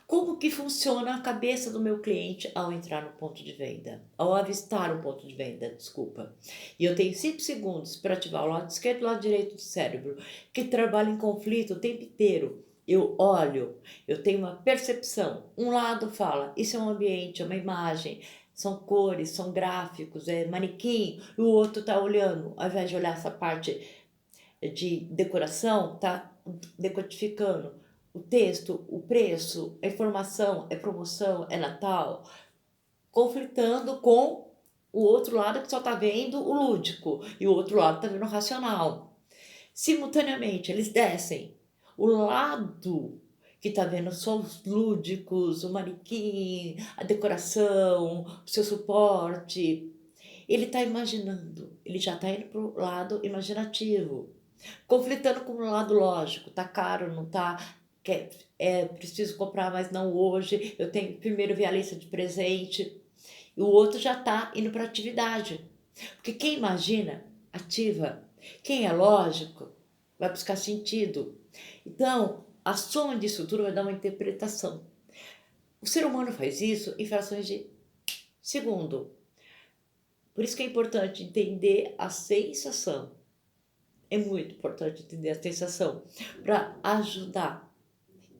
Como que funciona a cabeça do meu cliente ao entrar no ponto de venda? Ao avistar o ponto de venda, desculpa. E eu tenho 5 segundos para ativar o lado esquerdo e o lado direito do cérebro, que trabalha em conflito o tempo inteiro. Eu olho, eu tenho uma percepção. Um lado fala, isso é um ambiente, é uma imagem, são cores, são gráficos, é manequim. E o outro está olhando, ao invés de olhar essa parte de decoração, está decodificando o texto, o preço, a informação, é promoção, é Natal, conflitando com o outro lado que só está vendo o lúdico e o outro lado está vendo o racional. Simultaneamente, eles descem. O lado que está vendo só os lúdicos, o manequim, a decoração, o seu suporte, ele está imaginando, ele já está indo para o lado imaginativo, conflitando com o lado lógico, tá caro, não tá, preciso comprar, mas não hoje, eu tenho primeiro ver a lista de presente, e o outro já tá indo para atividade. Porque quem imagina, ativa. Quem é lógico, vai buscar sentido. Então, a soma disso tudo vai dar uma interpretação. O ser humano faz isso em frações de segundo. Por isso que é importante entender a sensação. É muito importante entender a sensação para ajudar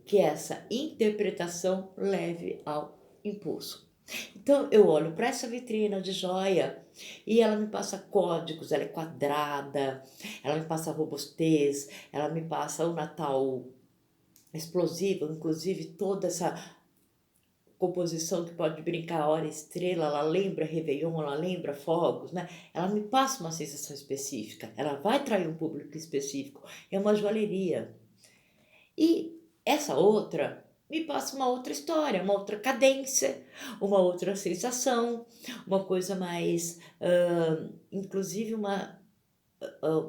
que essa interpretação leve ao impulso. Então eu olho para essa vitrina de joia e ela me passa códigos, ela é quadrada, ela me passa robustez, ela me passa o Natal explosivo, inclusive toda essa composição que pode brincar a hora estrela, ela lembra Réveillon, ela lembra fogos, né? Ela me passa uma sensação específica, ela vai atrair um público específico, é uma joalheria. E essa outra me passa uma outra história, uma outra cadência, uma outra sensação, uma coisa mais, inclusive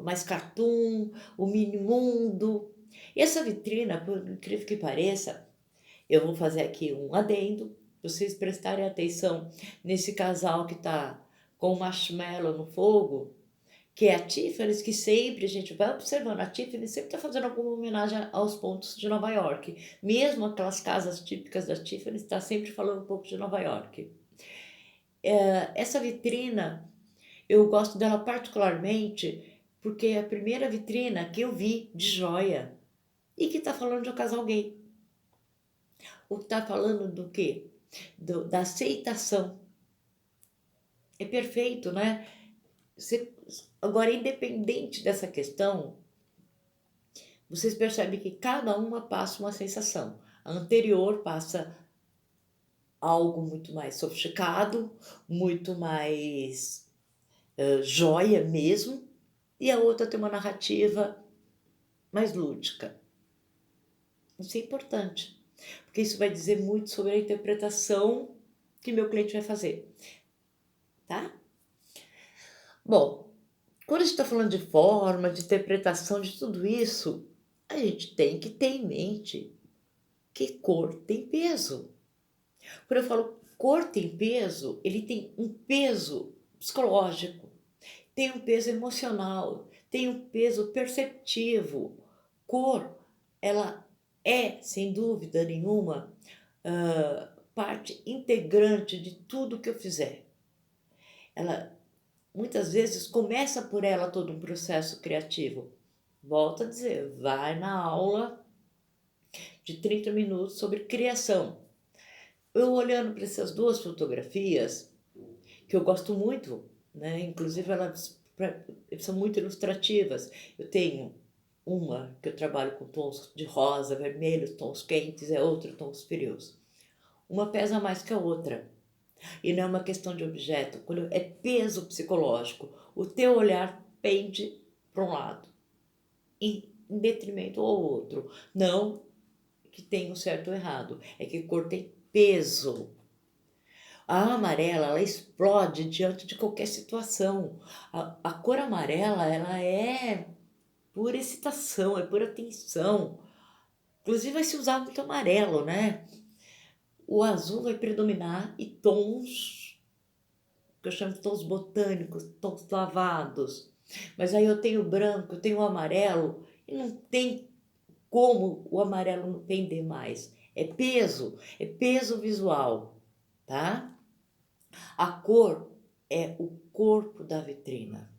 mais cartoon, o mini mundo. E essa vitrina, por incrível que pareça, eu vou fazer aqui um adendo, vocês prestarem atenção nesse casal que está com o marshmallow no fogo, que é a Tiffany, que sempre a gente vai observando, a Tiffany sempre está fazendo alguma homenagem aos pontos de Nova York. Mesmo aquelas casas típicas da Tiffany, está sempre falando um pouco de Nova York. Essa vitrina, eu gosto dela particularmente porque é a primeira vitrina que eu vi de joia e que está falando de um casal gay. O que está falando do quê? Da aceitação. É perfeito, né? Agora, independente dessa questão, vocês percebem que cada uma passa uma sensação. A anterior passa algo muito mais sofisticado, muito mais joia mesmo, e a outra tem uma narrativa mais lúdica. Isso é importante, porque isso vai dizer muito sobre a interpretação que meu cliente vai fazer, tá? Bom, quando a gente está falando de forma, de interpretação, de tudo isso, a gente tem que ter em mente que cor tem peso. Quando eu falo cor tem peso, ele tem um peso psicológico, tem um peso emocional, tem um peso perceptivo. Cor, ela é, sem dúvida nenhuma, parte integrante de tudo que eu fizer. Ela, muitas vezes, começa por ela todo um processo criativo. Volto a dizer, vai na aula de 30 minutos sobre criação. Eu olhando para essas duas fotografias, que eu gosto muito, né? Inclusive elas são muito ilustrativas. Eu tenho uma que eu trabalho com tons de rosa, vermelho, tons quentes, é outra tons frios. Uma pesa mais que a outra. E não é uma questão de objeto, é peso psicológico. O teu olhar pende para um lado, em detrimento ao outro. Não que tenha um certo ou errado, é que cor tem peso. A amarela, ela explode diante de qualquer situação. A cor amarela, ela é pura excitação, é pura tensão. Inclusive vai se usar muito amarelo, né? O azul vai predominar e tons, que eu chamo de tons botânicos, tons lavados. Mas aí eu tenho o branco, eu tenho o amarelo, e não tem como o amarelo não pender mais. É peso visual, tá? A cor é o corpo da vitrina.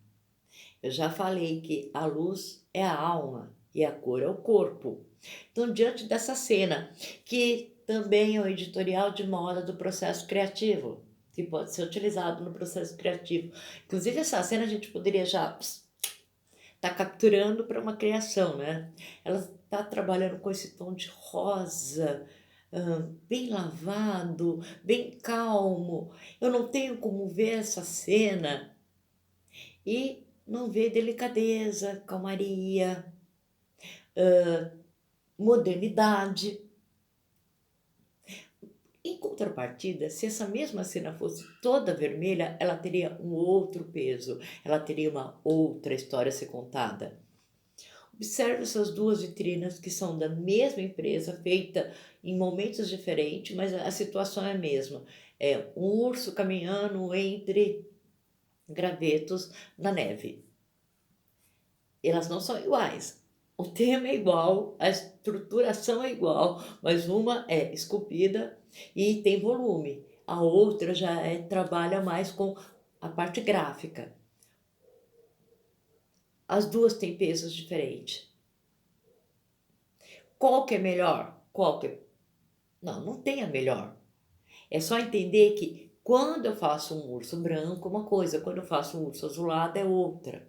Eu já falei que a luz é a alma e a cor é o corpo. Então, diante dessa cena, que também é o editorial de moda do processo criativo, que pode ser utilizado no processo criativo. Inclusive, essa cena a gente poderia já estar capturando para uma criação, né? Ela está trabalhando com esse tom de rosa, bem lavado, bem calmo. Eu não tenho como ver essa cena e não ver delicadeza, calmaria, modernidade. Em contrapartida, se essa mesma cena fosse toda vermelha, ela teria um outro peso, ela teria uma outra história a ser contada. Observe essas duas vitrinas que são da mesma empresa, feita em momentos diferentes, mas a situação é a mesma. É um urso caminhando entre gravetos na neve. Elas não são iguais. O tema é igual, a estruturação é igual, mas uma é esculpida e tem volume. A outra já trabalha mais com a parte gráfica. As duas têm pesos diferentes. Qual que é melhor? Qual que é... Não tem a melhor. É só entender que quando eu faço um urso branco, uma coisa, quando eu faço um urso azulado, é outra.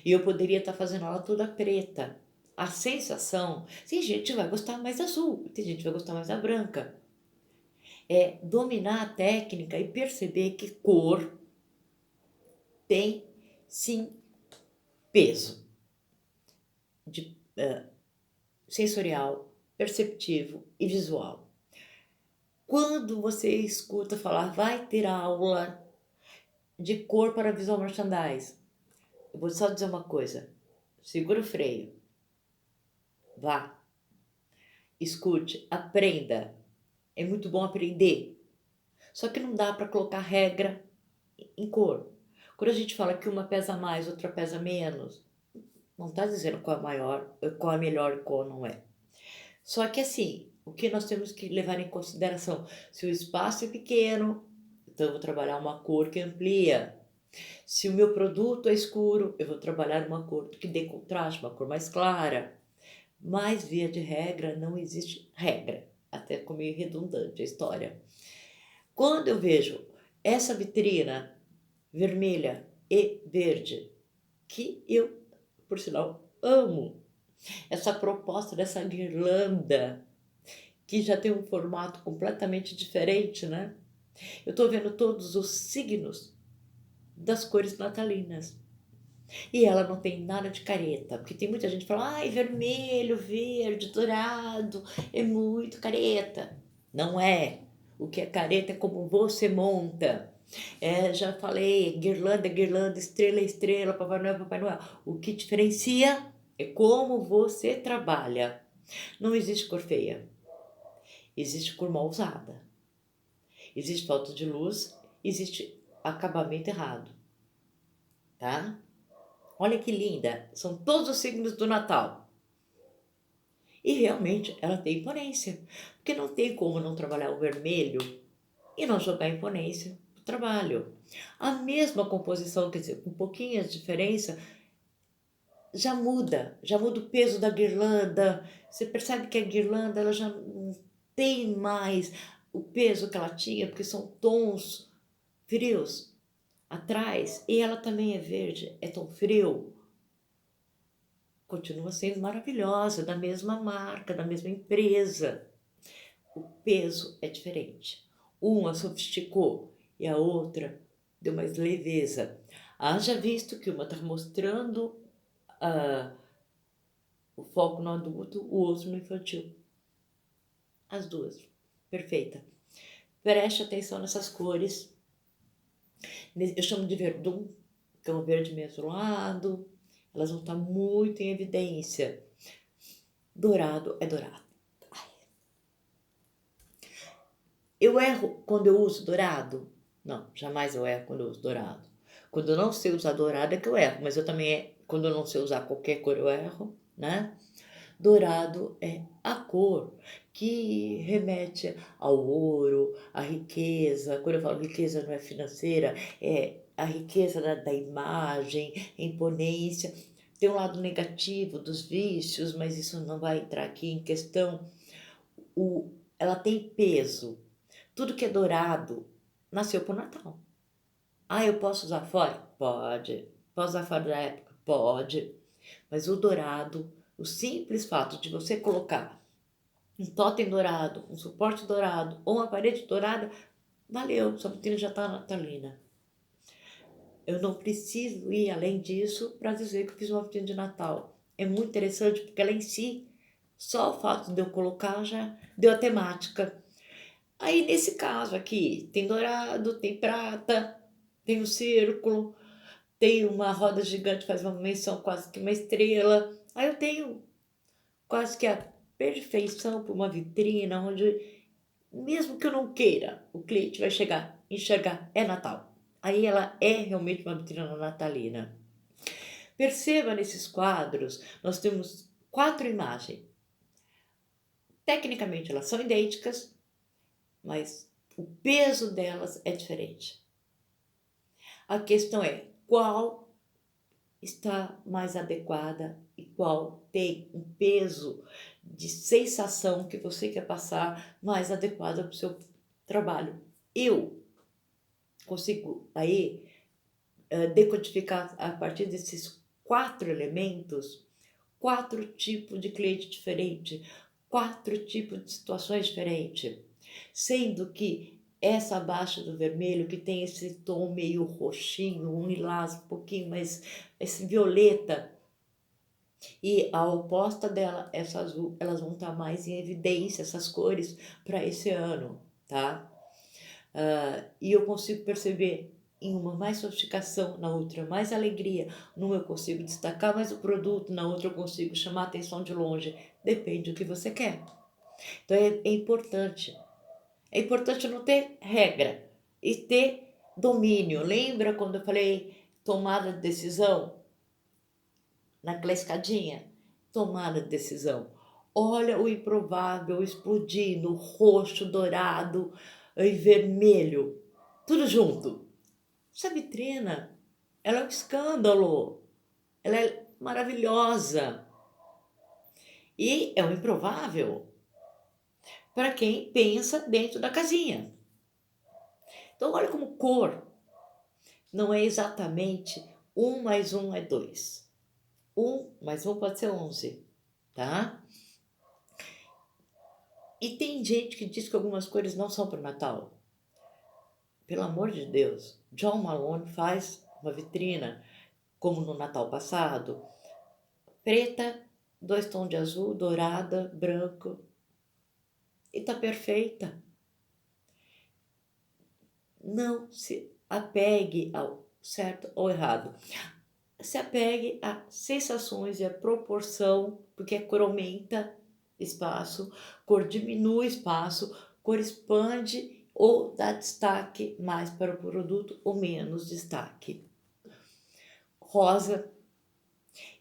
E eu poderia estar fazendo ela toda preta. A sensação, tem gente que vai gostar mais da azul, tem gente que vai gostar mais da branca. É dominar a técnica e perceber que cor tem, sim, peso de, sensorial, perceptivo e visual. Quando você escuta falar, vai ter aula de cor para visual merchandise, eu vou só dizer uma coisa, segura o freio, vá, escute, aprenda. É muito bom aprender. Só que não dá para colocar regra em cor. Quando a gente fala que uma pesa mais, outra pesa menos, não está dizendo qual é maior, qual é melhor e qual não é. Só que assim, o que nós temos que levar em consideração? Se o espaço é pequeno, então eu vou trabalhar uma cor que amplia. Se o meu produto é escuro, eu vou trabalhar uma cor que dê contraste, uma cor mais clara. Mas, via de regra, não existe regra. Até ficou meio redundante a história. Quando eu vejo essa vitrina vermelha e verde, que eu, por sinal, amo, essa proposta dessa guirlanda, que já tem um formato completamente diferente, né? Eu estou vendo todos os signos das cores natalinas. E ela não tem nada de careta, porque tem muita gente que fala, ai, vermelho, verde, dourado, é muito careta. Não é. O que é careta é como você monta. Já falei, guirlanda é guirlanda, estrela é estrela, Papai Noel é Papai Noel. O que diferencia é como você trabalha. Não existe cor feia, existe cor mal usada. Existe falta de luz, existe acabamento errado, tá? Olha que linda, são todos os signos do Natal. E realmente ela tem imponência, porque não tem como não trabalhar o vermelho e não jogar imponência no trabalho. A mesma composição, quer dizer, com pouquinhas diferença, já muda o peso da guirlanda. Você percebe que a guirlanda ela já não tem mais o peso que ela tinha, porque são tons frios atrás, e ela também é verde, é tom frio. Continua sendo maravilhosa, da mesma marca, da mesma empresa. O peso é diferente. Uma sofisticou e a outra deu mais leveza. Haja visto que uma está mostrando o foco no adulto, o outro no infantil. As duas. Perfeita. Preste atenção nessas cores. Eu chamo de verdum, que é um verde mesurado. Elas vão estar muito em evidência. Dourado é dourado. Eu erro quando eu uso dourado? Não, jamais eu erro quando eu uso dourado. Quando eu não sei usar dourado é que eu erro, mas eu também, quando eu não sei usar qualquer cor, eu erro, né? Dourado é a cor que remete ao ouro, à riqueza. Quando eu falo riqueza não é financeira, é a riqueza da imagem, imponência. Tem um lado negativo dos vícios, mas isso não vai entrar aqui em questão. Ela tem peso. Tudo que é dourado nasceu pro Natal. Ah, eu posso usar fora? Pode. Posso usar fora da época? Pode. Mas o dourado, o simples fato de você colocar um totem dourado, um suporte dourado ou uma parede dourada, valeu, sua vitrine já está natalina. Eu não preciso ir além disso para dizer que eu fiz uma vitrine de Natal. É muito interessante porque ela em si, só o fato de eu colocar já deu a temática. Aí nesse caso aqui, tem dourado, tem prata, tem o círculo, tem uma roda gigante, faz uma menção quase que uma estrela. Aí eu tenho quase que a perfeição para uma vitrina onde, mesmo que eu não queira, o cliente vai chegar, enxergar, é Natal. Aí ela é realmente uma vitrina natalina. Perceba nesses quadros, nós temos 4 imagens. Tecnicamente elas são idênticas, mas o peso delas é diferente. A questão é qual está mais adequada e qual tem um peso de sensação que você quer passar mais adequada para o seu trabalho. Eu consigo aí decodificar a partir desses 4 elementos, 4 tipos de cliente diferente, 4 tipos de situações diferentes, sendo que essa abaixo do vermelho, que tem esse tom meio roxinho, um lilás um pouquinho mais, esse violeta, e a oposta dela, essa azul, elas vão estar mais em evidência, essas cores, para esse ano, tá? E eu consigo perceber em uma mais sofisticação, na outra mais alegria, numa eu consigo destacar mais o produto, na outra eu consigo chamar a atenção de longe, depende do que você quer. Então é importante. É importante não ter regra e ter domínio. Lembra quando eu falei tomada de decisão? Naquela escadinha? Tomada de decisão. Olha o improvável explodindo, roxo, dourado e vermelho. Tudo junto. Essa vitrina, ela é um escândalo. Ela é maravilhosa. E é um improvável para quem pensa dentro da casinha. Então, olha como cor não é exatamente 1 mais 1 é 2. 1 mais 1 pode ser 11, tá? E tem gente que diz que algumas cores não são para o Natal. Pelo amor de Deus, John Malone faz uma vitrina, como no Natal passado, preta, 2 tons de azul, dourada, branco, e tá perfeita. Não se apegue ao certo ou errado. Se apegue a sensações e a proporção, porque a cor aumenta espaço, cor diminui espaço, cor expande ou dá destaque mais para o produto ou menos destaque. Rosa,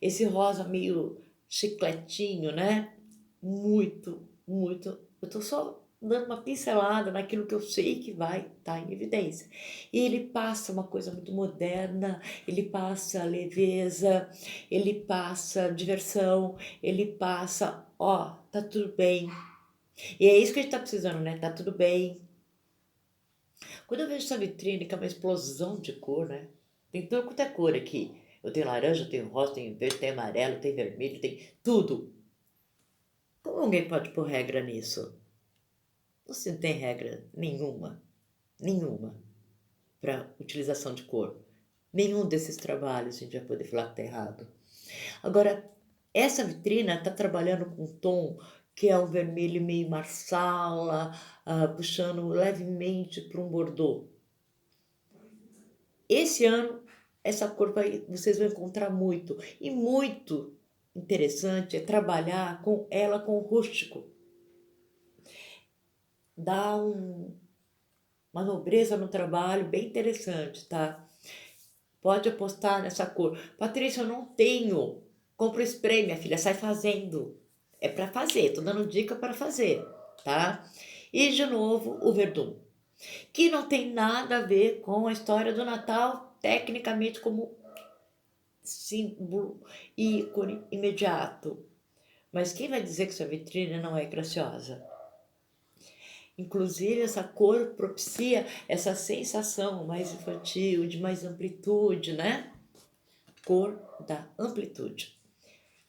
esse rosa meio chicletinho, né? Muito, muito. Eu tô só dando uma pincelada naquilo que eu sei que vai estar em evidência. E ele passa uma coisa muito moderna, ele passa leveza, ele passa diversão, ele passa, ó, tá tudo bem. E é isso que a gente tá precisando, né? Tá tudo bem. Quando eu vejo essa vitrine, que é uma explosão de cor, né? Tem tudo quanto é cor aqui. Eu tenho laranja, tenho rosa, tenho verde, tenho amarelo, tenho vermelho, tem tudo. Como alguém pode pôr regra nisso? Você não tem regra nenhuma, para utilização de cor. Nenhum desses trabalhos a gente vai poder falar que está errado. Agora, essa vitrina está trabalhando com um tom que é um vermelho meio marsala, puxando levemente para um bordô. Esse ano, essa cor vocês vão encontrar muito. E muito interessante é trabalhar com ela com rústico. Dá uma nobreza no trabalho bem interessante, tá? Pode apostar nessa cor. Patrícia, eu não tenho. Compra o spray, minha filha, sai fazendo. É para fazer, tô dando dica para fazer, tá? E de novo o verdum, que não tem nada a ver com a história do Natal, tecnicamente como símbolo, ícone imediato. Mas quem vai dizer que sua vitrine não é graciosa? Inclusive, essa cor propicia essa sensação mais infantil, de mais amplitude, né? Cor da amplitude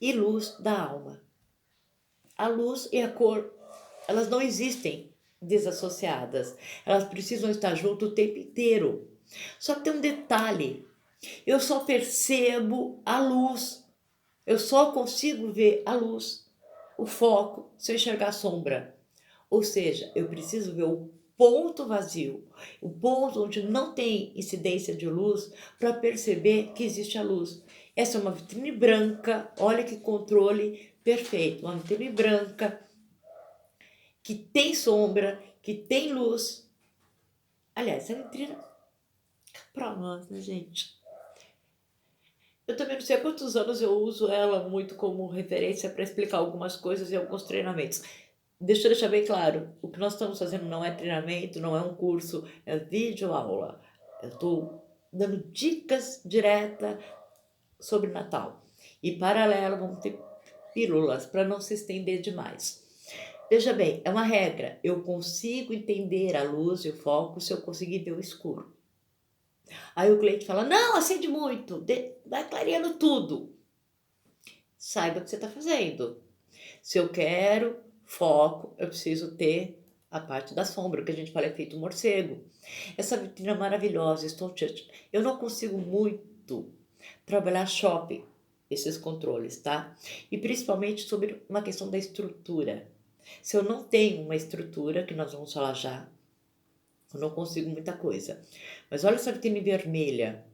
e luz da alma. A luz e a cor, elas não existem desassociadas. Elas precisam estar junto o tempo inteiro. Só que tem um detalhe. Eu só percebo a luz. Eu só consigo ver a luz, o foco, se eu enxergar a sombra. Ou seja, eu preciso ver o ponto vazio, o ponto onde não tem incidência de luz, para perceber que existe a luz. Essa é uma vitrine branca, olha que controle perfeito. Uma vitrine branca, que tem sombra, que tem luz. Aliás, essa vitrine para nós, né, gente? Eu também não sei há quantos anos eu uso ela muito como referência para explicar algumas coisas e alguns treinamentos. Deixa eu deixar bem claro, o que nós estamos fazendo não é treinamento, não é um curso, é vídeo aula. Eu estou dando dicas diretas sobre Natal. E paralelo vamos ter pílulas para não se estender demais. Veja bem, é uma regra. Eu consigo entender a luz e o foco se eu conseguir ver o escuro. Aí o cliente fala, não, acende muito, vai clareando tudo. Saiba o que você está fazendo. Se eu quero foco, eu preciso ter a parte da sombra, que a gente fala efeito morcego. Essa vitrine é maravilhosa, eu não consigo muito trabalhar shopping, esses controles, tá? E principalmente sobre uma questão da estrutura. Se eu não tenho uma estrutura, que nós vamos falar já, eu não consigo muita coisa. Mas olha essa vitrine vermelha.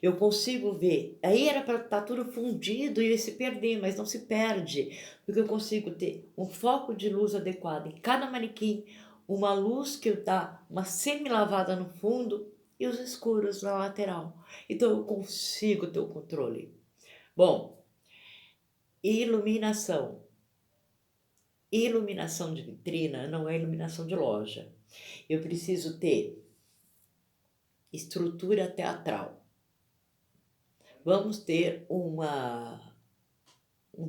Eu consigo ver. Aí era para estar tudo fundido e se perder, mas não se perde, porque eu consigo ter um foco de luz adequado em cada manequim, uma luz que dá uma semi-lavada no fundo e os escuros na lateral. Então eu consigo ter o controle. Bom, iluminação. Iluminação de vitrina não é iluminação de loja. Eu preciso ter estrutura teatral. Vamos ter um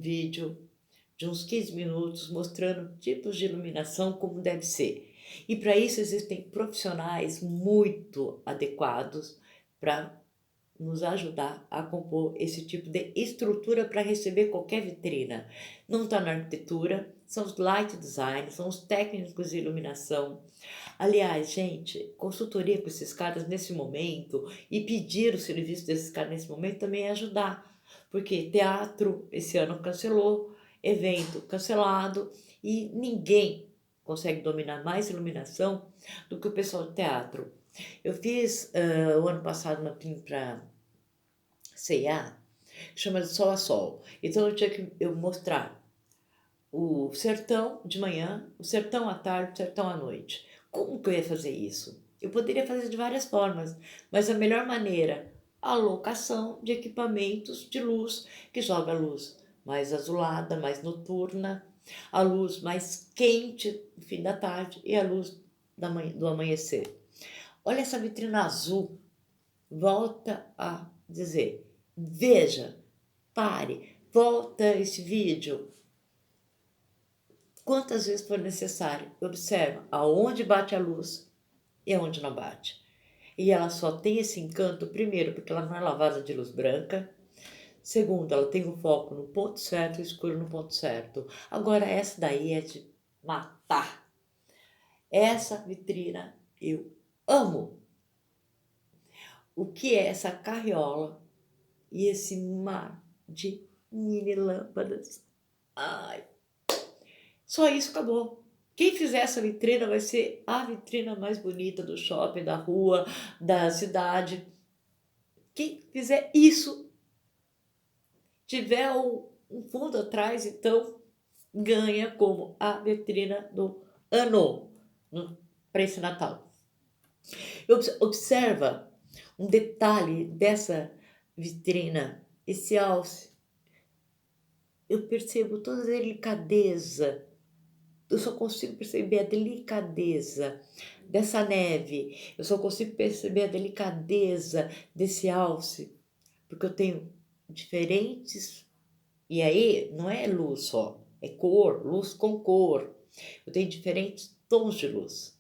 vídeo de uns 15 minutos mostrando tipos de iluminação como deve ser. E para isso existem profissionais muito adequados para nos ajudar a compor esse tipo de estrutura para receber qualquer vitrina. Não está na arquitetura, são os light designers, são os técnicos de iluminação. Aliás, gente, consultoria com esses caras nesse momento e pedir o serviço desses caras nesse momento também é ajudar. Porque teatro esse ano cancelou, evento cancelado e ninguém consegue dominar mais iluminação do que o pessoal do teatro. Eu fiz o ano passado uma PIN para C&A, que chama de Sol a Sol. Então eu tinha que mostrar o sertão de manhã, o sertão à tarde, o sertão à noite. Como que eu ia fazer isso? Eu poderia fazer de várias formas, mas a melhor maneira, a alocação de equipamentos de luz, que joga a luz mais azulada, mais noturna, a luz mais quente no fim da tarde e a luz do amanhecer. Olha essa vitrina azul, volta a dizer, veja, pare, volta esse vídeo, quantas vezes for necessário. Observa aonde bate a luz e aonde não bate. E ela só tem esse encanto, primeiro, porque ela não é lavada de luz branca. Segundo, ela tem o foco no ponto certo e o escuro no ponto certo. Agora, essa daí é de matar. Essa vitrina eu amo. O que é essa carriola e esse mar de mini lâmpadas? Ai, Só isso, acabou. Quem fizer essa vitrina vai ser a vitrina mais bonita do shopping, da rua, da cidade. Quem fizer isso, tiver um fundo atrás, então ganha como a vitrina do ano para esse Natal. Observa um detalhe dessa vitrina, esse alce. Eu percebo toda a delicadeza. Eu só consigo perceber a delicadeza dessa neve. Eu só consigo perceber a delicadeza desse alce, porque eu tenho diferentes. E aí não é luz só, é cor, luz com cor. Eu tenho diferentes tons de luz.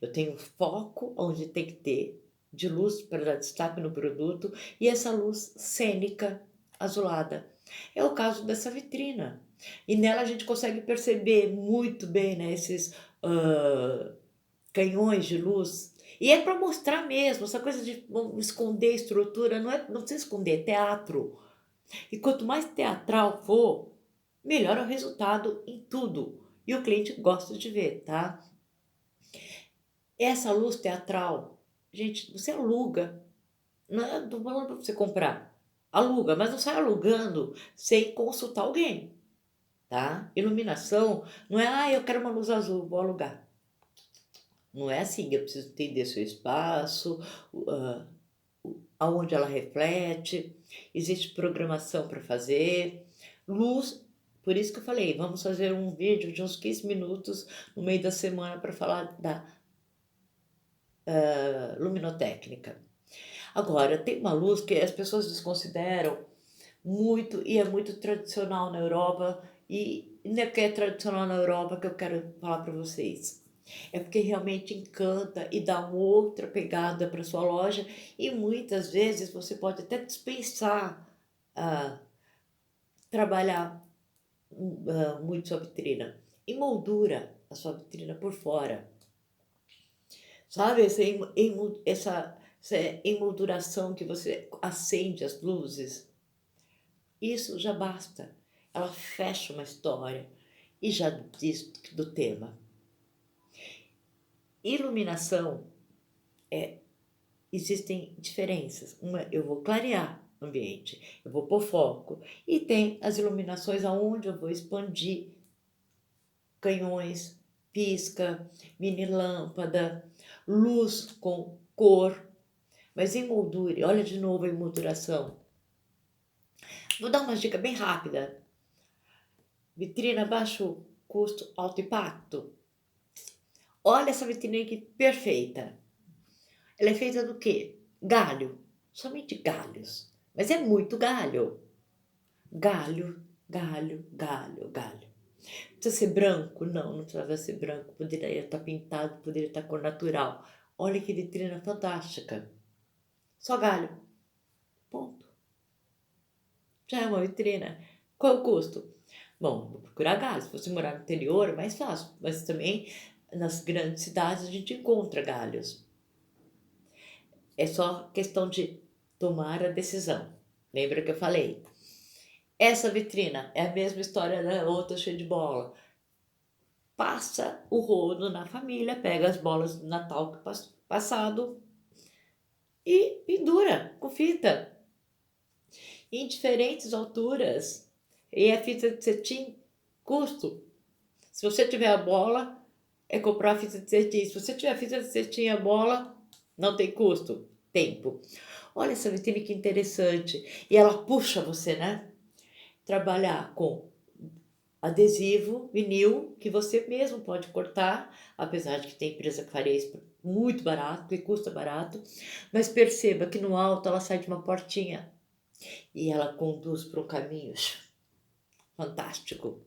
Eu tenho foco onde tem que ter de luz para dar destaque no produto e essa luz cênica azulada. É o caso dessa vitrina. E nela a gente consegue perceber muito bem, né, esses canhões de luz. E é para mostrar mesmo, essa coisa de esconder estrutura, não precisa esconder, é teatro. E quanto mais teatral for, melhor é o resultado em tudo. E o cliente gosta de ver, tá? Essa luz teatral, gente, você aluga. Não estou falando para você comprar. Aluga, mas não sai alugando sem consultar alguém, tá? Iluminação não é, eu quero uma luz azul, vou alugar. Não é assim, eu preciso entender seu espaço, aonde ela reflete, existe programação para fazer. Luz, por isso que eu falei, vamos fazer um vídeo de uns 15 minutos no meio da semana para falar da luminotécnica. Agora, tem uma luz que as pessoas desconsideram muito e é muito tradicional na Europa, e não é que é tradicional na Europa que eu quero falar para vocês. É porque realmente encanta e dá uma outra pegada para sua loja, e muitas vezes você pode até dispensar trabalhar muito sua vitrina. Emoldura a sua vitrina por fora. Sabe, essa emolduração que você acende as luzes, isso já basta. Ela fecha uma história e já diz do tema. Iluminação, existem diferenças. Uma, eu vou clarear o ambiente, eu vou pôr foco. E tem as iluminações aonde eu vou expandir canhões, pisca, mini lâmpada, luz com cor. Mas em moldure, olha de novo a emolduração. Vou dar uma dica bem rápida. Vitrina baixo custo, alto impacto. Olha essa vitrine aqui perfeita. Ela é feita do quê? Galho. Somente galhos. Mas é muito galho. Galho, galho, galho, galho. Precisa ser branco? Não, não precisava ser branco. Poderia estar pintado, poderia estar cor natural. Olha que vitrina fantástica. Só galho. Ponto. Já é uma vitrina. Qual é o custo? Bom, vou procurar galho. Se você morar no interior, é mais fácil. Mas também nas grandes cidades a gente encontra galhos. É só questão de tomar a decisão. Lembra que eu falei? Essa vitrina é a mesma história da outra cheia de bola. Passa o rodo na família, pega as bolas do Natal passado e pendura com fita em diferentes alturas. E a fita de cetim, custo. Se você tiver a bola, é comprar a fita de cetim. Se você tiver a fita de cetim e a bola, não tem custo. Tempo. Olha essa vitrine que interessante. E ela puxa você, né? Trabalhar com adesivo, vinil, que você mesmo pode cortar, apesar de que tem empresa que faria isso muito barato, que custa barato, mas perceba que no alto ela sai de uma portinha e ela conduz para um caminho fantástico.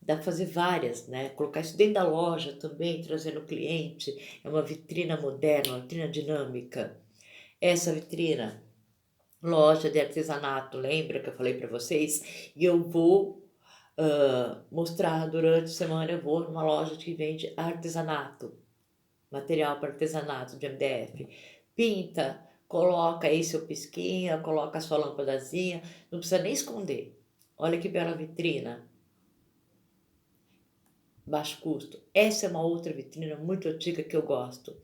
Dá para fazer várias, né? Colocar isso dentro da loja também, trazendo o cliente. É uma vitrina moderna, uma vitrina dinâmica. Essa vitrina, loja de artesanato, lembra que eu falei para vocês? E eu vou mostrar durante a semana, eu vou numa loja que vende artesanato, material para artesanato de MDF. Pinta, coloca aí seu pisquinha, coloca a sua lâmpadazinha, não precisa nem esconder. Olha que bela vitrina. baixo custo. Essa é uma outra vitrina muito antiga que eu gosto.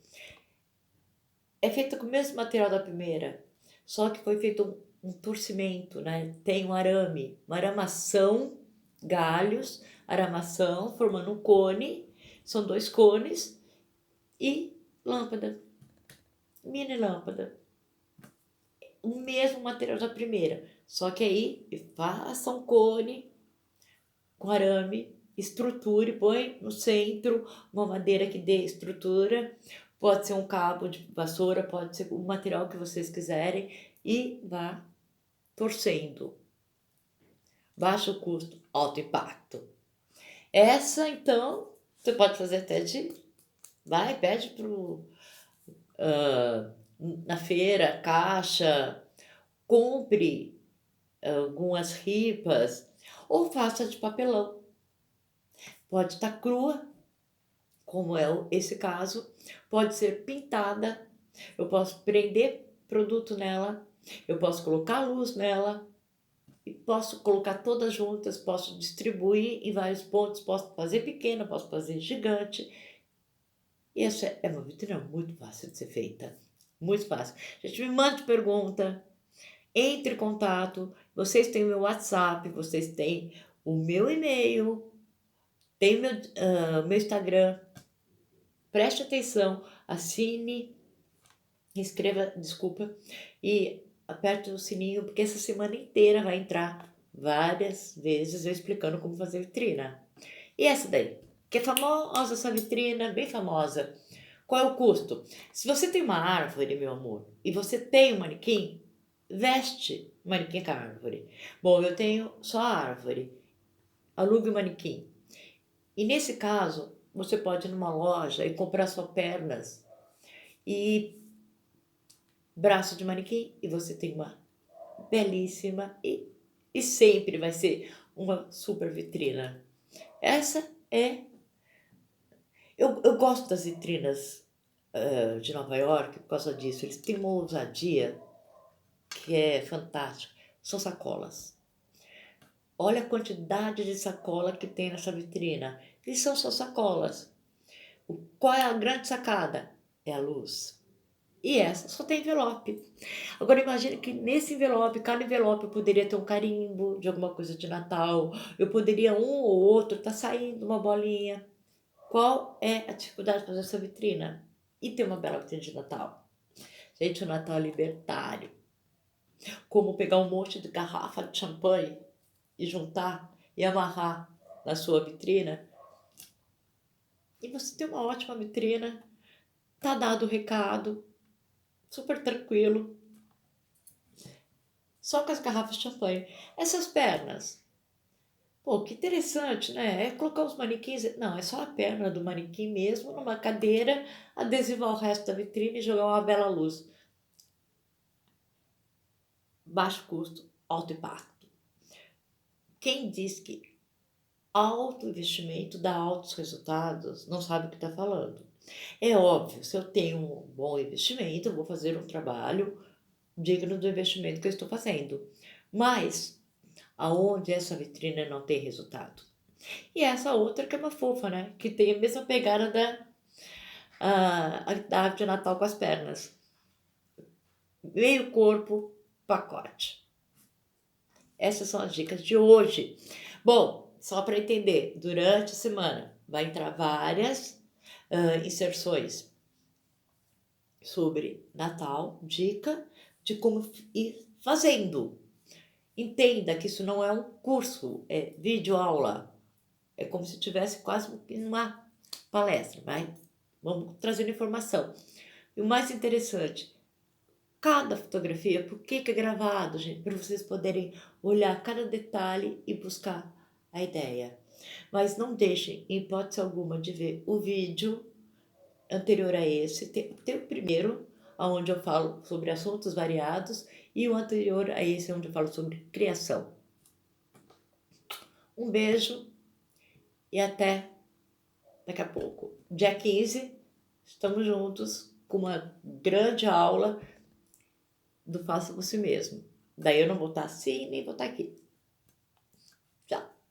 É feita com o mesmo material da primeira, só que foi feito um torcimento, né? Tem um arame, uma aramação, galhos, aramação, formando um cone. São 2 cones e lâmpada, mini lâmpada. O mesmo material da primeira, só que aí faça um cone com arame, estruture, põe no centro uma madeira que dê estrutura, pode ser um cabo de vassoura, pode ser o material que vocês quiserem e vá torcendo. Baixo custo, alto impacto. Essa, então, você pode fazer até vai, pede na feira, caixa, compre algumas ripas ou faça de papelão. Pode estar crua, como é esse caso, pode ser pintada, eu posso prender produto nela, eu posso colocar luz nela, e posso colocar todas juntas, posso distribuir em vários pontos, posso fazer pequena, posso fazer gigante. E essa é uma vitrina muito fácil de ser feita, muito fácil. A gente me mande pergunta, entre em contato, vocês têm o meu WhatsApp, vocês têm o meu e-mail, tem o meu Instagram. Preste atenção, assine, inscreva, desculpa, e aperte o sininho, porque essa semana inteira vai entrar várias vezes eu explicando como fazer vitrina. E essa daí, que é famosa essa vitrina, bem famosa. Qual é o custo? Se você tem uma árvore, meu amor, e você tem um manequim, veste o manequim com a árvore. Bom, eu tenho só a árvore, alugue o manequim. E nesse caso, você pode ir numa loja e comprar só pernas e braço de manequim e você tem uma belíssima e sempre vai ser uma super vitrina. Essa é... Eu gosto das vitrinas de Nova York por causa disso. Eles têm uma ousadia que é fantástica. São sacolas. Olha a quantidade de sacola que tem nessa vitrina. E são só sacolas. Qual é a grande sacada? É a luz. E essa só tem envelope. Agora imagine que nesse envelope, cada envelope eu poderia ter um carimbo de alguma coisa de Natal. Eu poderia um ou outro tá saindo uma bolinha. Qual é a dificuldade de fazer essa vitrina? E ter uma bela vitrine de Natal. Gente, o Natal é libertário. Como pegar um monte de garrafa de champanhe e juntar e amarrar na sua vitrina. E você tem uma ótima vitrina. Tá dado o recado. Super tranquilo. Só com as garrafas de champanhe. Essas pernas. Pô, que interessante, né? É colocar os manequins. Não, é só a perna do manequim mesmo, numa cadeira, adesivar o resto da vitrine e jogar uma bela luz. Baixo custo, alto impacto. Quem diz que alto investimento dá altos resultados, não sabe o que está falando. É óbvio, se eu tenho um bom investimento, eu vou fazer um trabalho digno do investimento que eu estou fazendo. Mas aonde essa vitrine não tem resultado? E essa outra que é uma fofa, né? Que tem a mesma pegada da árvore de Natal com as pernas. Meio corpo, pacote. Essas são as dicas de hoje. Bom, só para entender, durante a semana vai entrar várias inserções sobre Natal, dica de como ir fazendo. Entenda que isso não é um curso, é videoaula. É como se tivesse quase uma palestra, vai? Vamos trazendo informação. E o mais interessante, cada fotografia, por que é gravado, gente? Para vocês poderem olhar cada detalhe e buscar a ideia. Mas não deixem, em hipótese alguma, de ver o vídeo anterior a esse. Tem o primeiro, onde eu falo sobre assuntos variados, e o anterior a esse, onde eu falo sobre criação. Um beijo e até daqui a pouco. Dia 15, estamos juntos com uma grande aula do Faça Você Mesmo. Daí eu não vou estar assim, nem vou estar aqui.